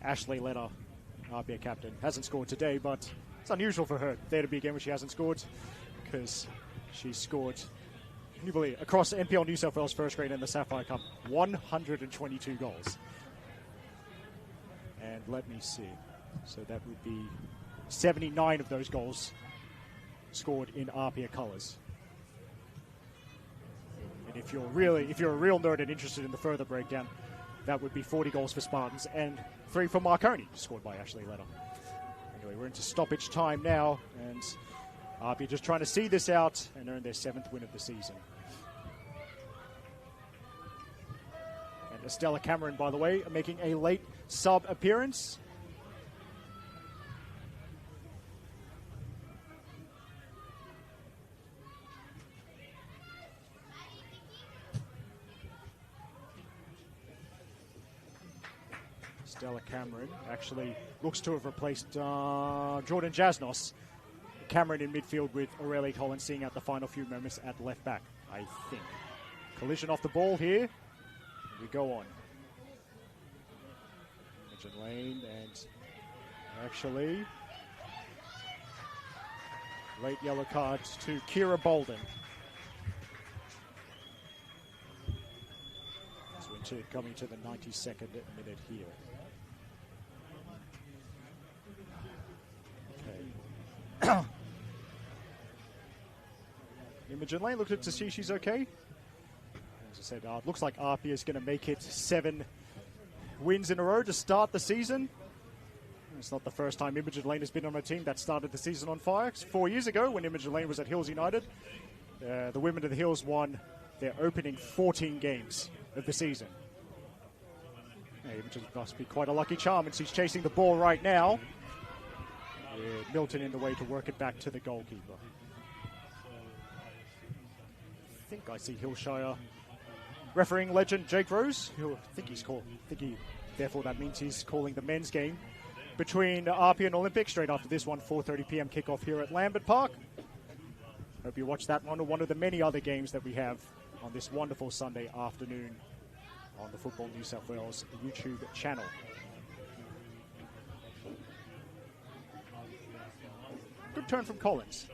Ashley Letter, APIA captain, hasn't scored today, but it's unusual for her there to be a game where she hasn't scored, because she scored, can you believe, across NPL New South Wales first grade and the Sapphire Cup, 122 goals. And let me see. So that would be 79 of those goals scored in APIA colours. And if you're a real nerd and interested in the further breakdown, that would be 40 goals for Spartans and 3 for Marconi, scored by Ashley Letter. Anyway, we're into stoppage time now, and APIA just trying to see this out and earn their 7th win of the season. And Estella Cameron, by the way, making a late sub appearance. Stella Cameron actually looks to have replaced Jordan Jasnos. Cameron in midfield with Aurelia Collins seeing out the final few moments at left back, I think. Collision off the ball here. We go on. Imogen Lane, and actually late yellow card to Kira Bolden. So we're coming to the 92nd minute here. Okay. Imogen Lane looked at to see she's okay. As I said, it looks like APIA is going to make it 7 wins in a row to start the season. It's not the first time Imogen Lane has been on a team that started the season on fire. 4 years ago, when Imogen Lane was at Hills United, the women of the Hills won their opening 14 games of the season. Imogen must be quite a lucky charm, and she's chasing the ball right now. With Milton in the way to work it back to the goalkeeper. I think I see Hillshire refereeing legend Jake Rose, who therefore that means he's calling the men's game between APIA and Olympic straight after this one, 4:30 p.m. kickoff here at Lambert Park. Hope you watch that one, or one of the many other games that we have on this wonderful Sunday afternoon on the Football New South Wales YouTube channel. Good turn from Collins.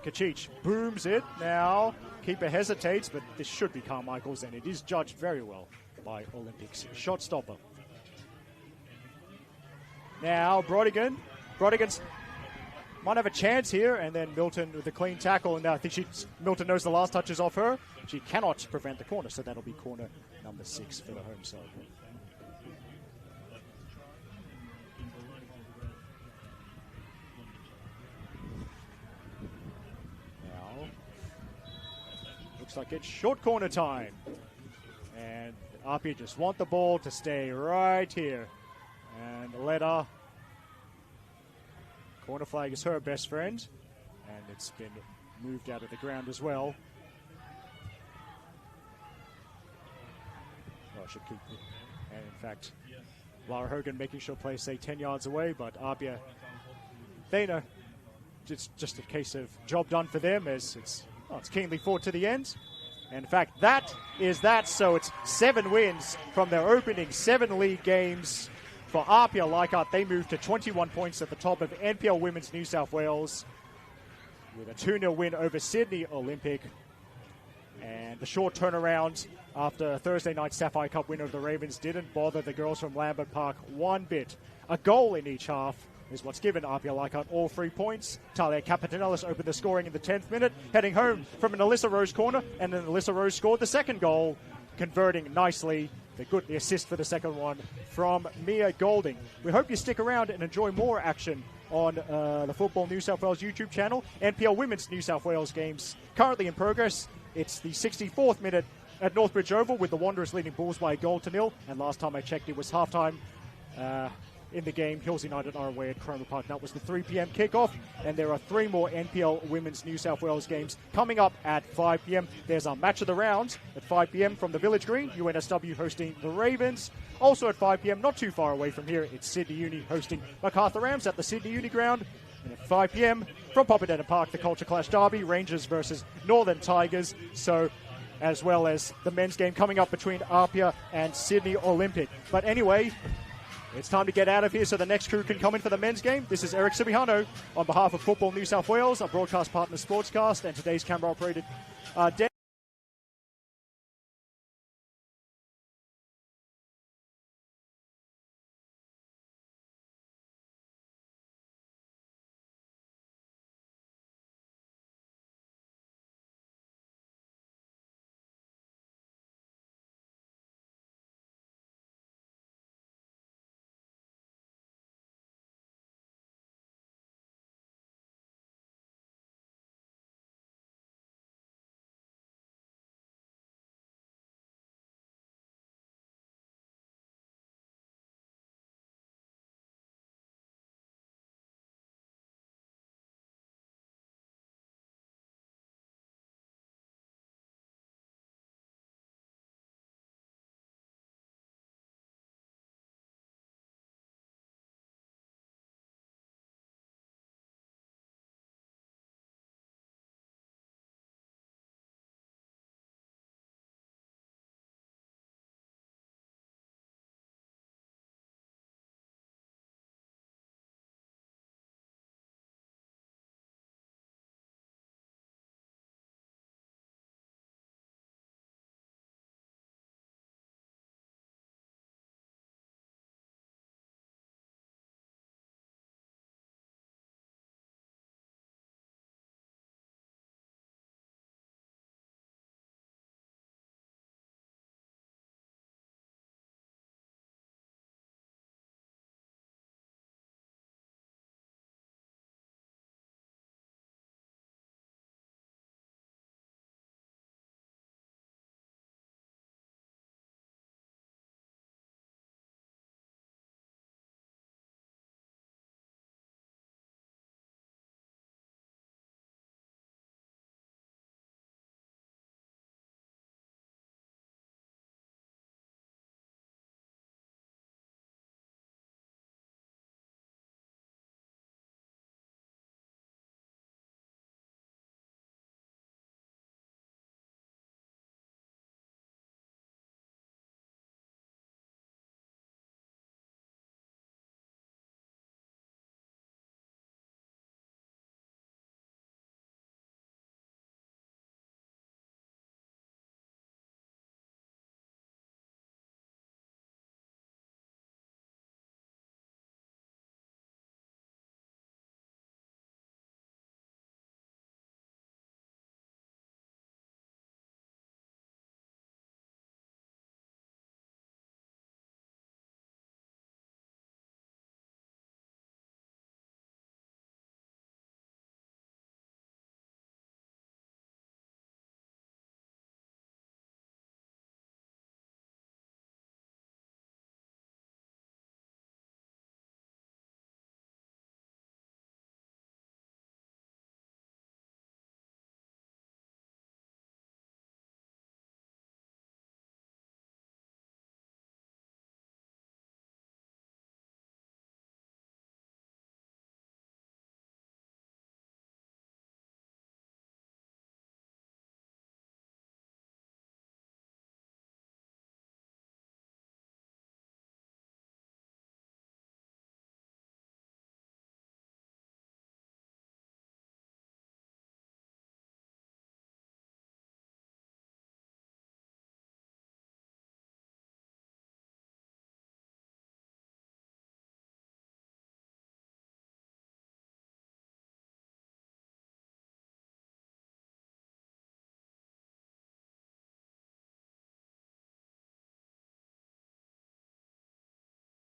Kacic booms it now. Keeper hesitates, but this should be Carmichael's, and it is judged very well by Olympics shot stopper. Now Brodigan. Brodigan's might have a chance here, and then Milton with a clean tackle, and now I think Milton knows the last touch is off her. She cannot prevent the corner, so that'll be corner number 6 for the home side. Looks like it's short corner time. And APIA just want the ball to stay right here. And Letta. Corner flag is her best friend. And it's been moved out of the ground as well. Oh, I should keep it. And in fact, Lara Hogan making sure play stay 10 yards away, but APIA, they know it's just a case of job done for them, as it's keenly fought to the end. In fact, that is that. So it's 7 wins from their opening 7 league games for APIA Leichhardt. They moved to 21 points at the top of NPL Women's New South Wales with a 2-0 win over Sydney Olympic. And the short turnaround after Thursday night Sapphire Cup win over the Ravens didn't bother the girls from Lambert Park one bit. A goal in each half is what's given APIA Leichhardt all 3 points. Talia Capetanellis opened the scoring in the 10th minute, heading home from an Alyssa Rose corner, and then Alyssa Rose scored the second goal, converting nicely. The assist for the second one from Mia Golding. We hope you stick around and enjoy more action on the Football New South Wales YouTube channel. NPL Women's New South Wales games currently in progress. It's the 64th minute at Northbridge Oval with the Wanderers leading Bulls by 1-0. And last time I checked, it was halftime in the game. Hills United are away at Cromer Park. That was the 3 p.m. kickoff. And there are 3 more NPL Women's New South Wales games coming up at 5 p.m. There's our match of the round at 5 p.m. from the Village Green. UNSW hosting the Ravens. Also at 5 p.m., not too far away from here, it's Sydney Uni hosting MacArthur Rams at the Sydney Uni ground. And at 5 p.m. from Poppadetta Park, the Culture Clash Derby, Rangers versus Northern Tigers. So, as well as the men's game coming up between APIA and Sydney Olympic. But anyway, it's time to get out of here so the next crew can come in for the men's game. This is Eric Subihano on behalf of Football New South Wales, our broadcast partner Sportscast, and today's camera operated Dan.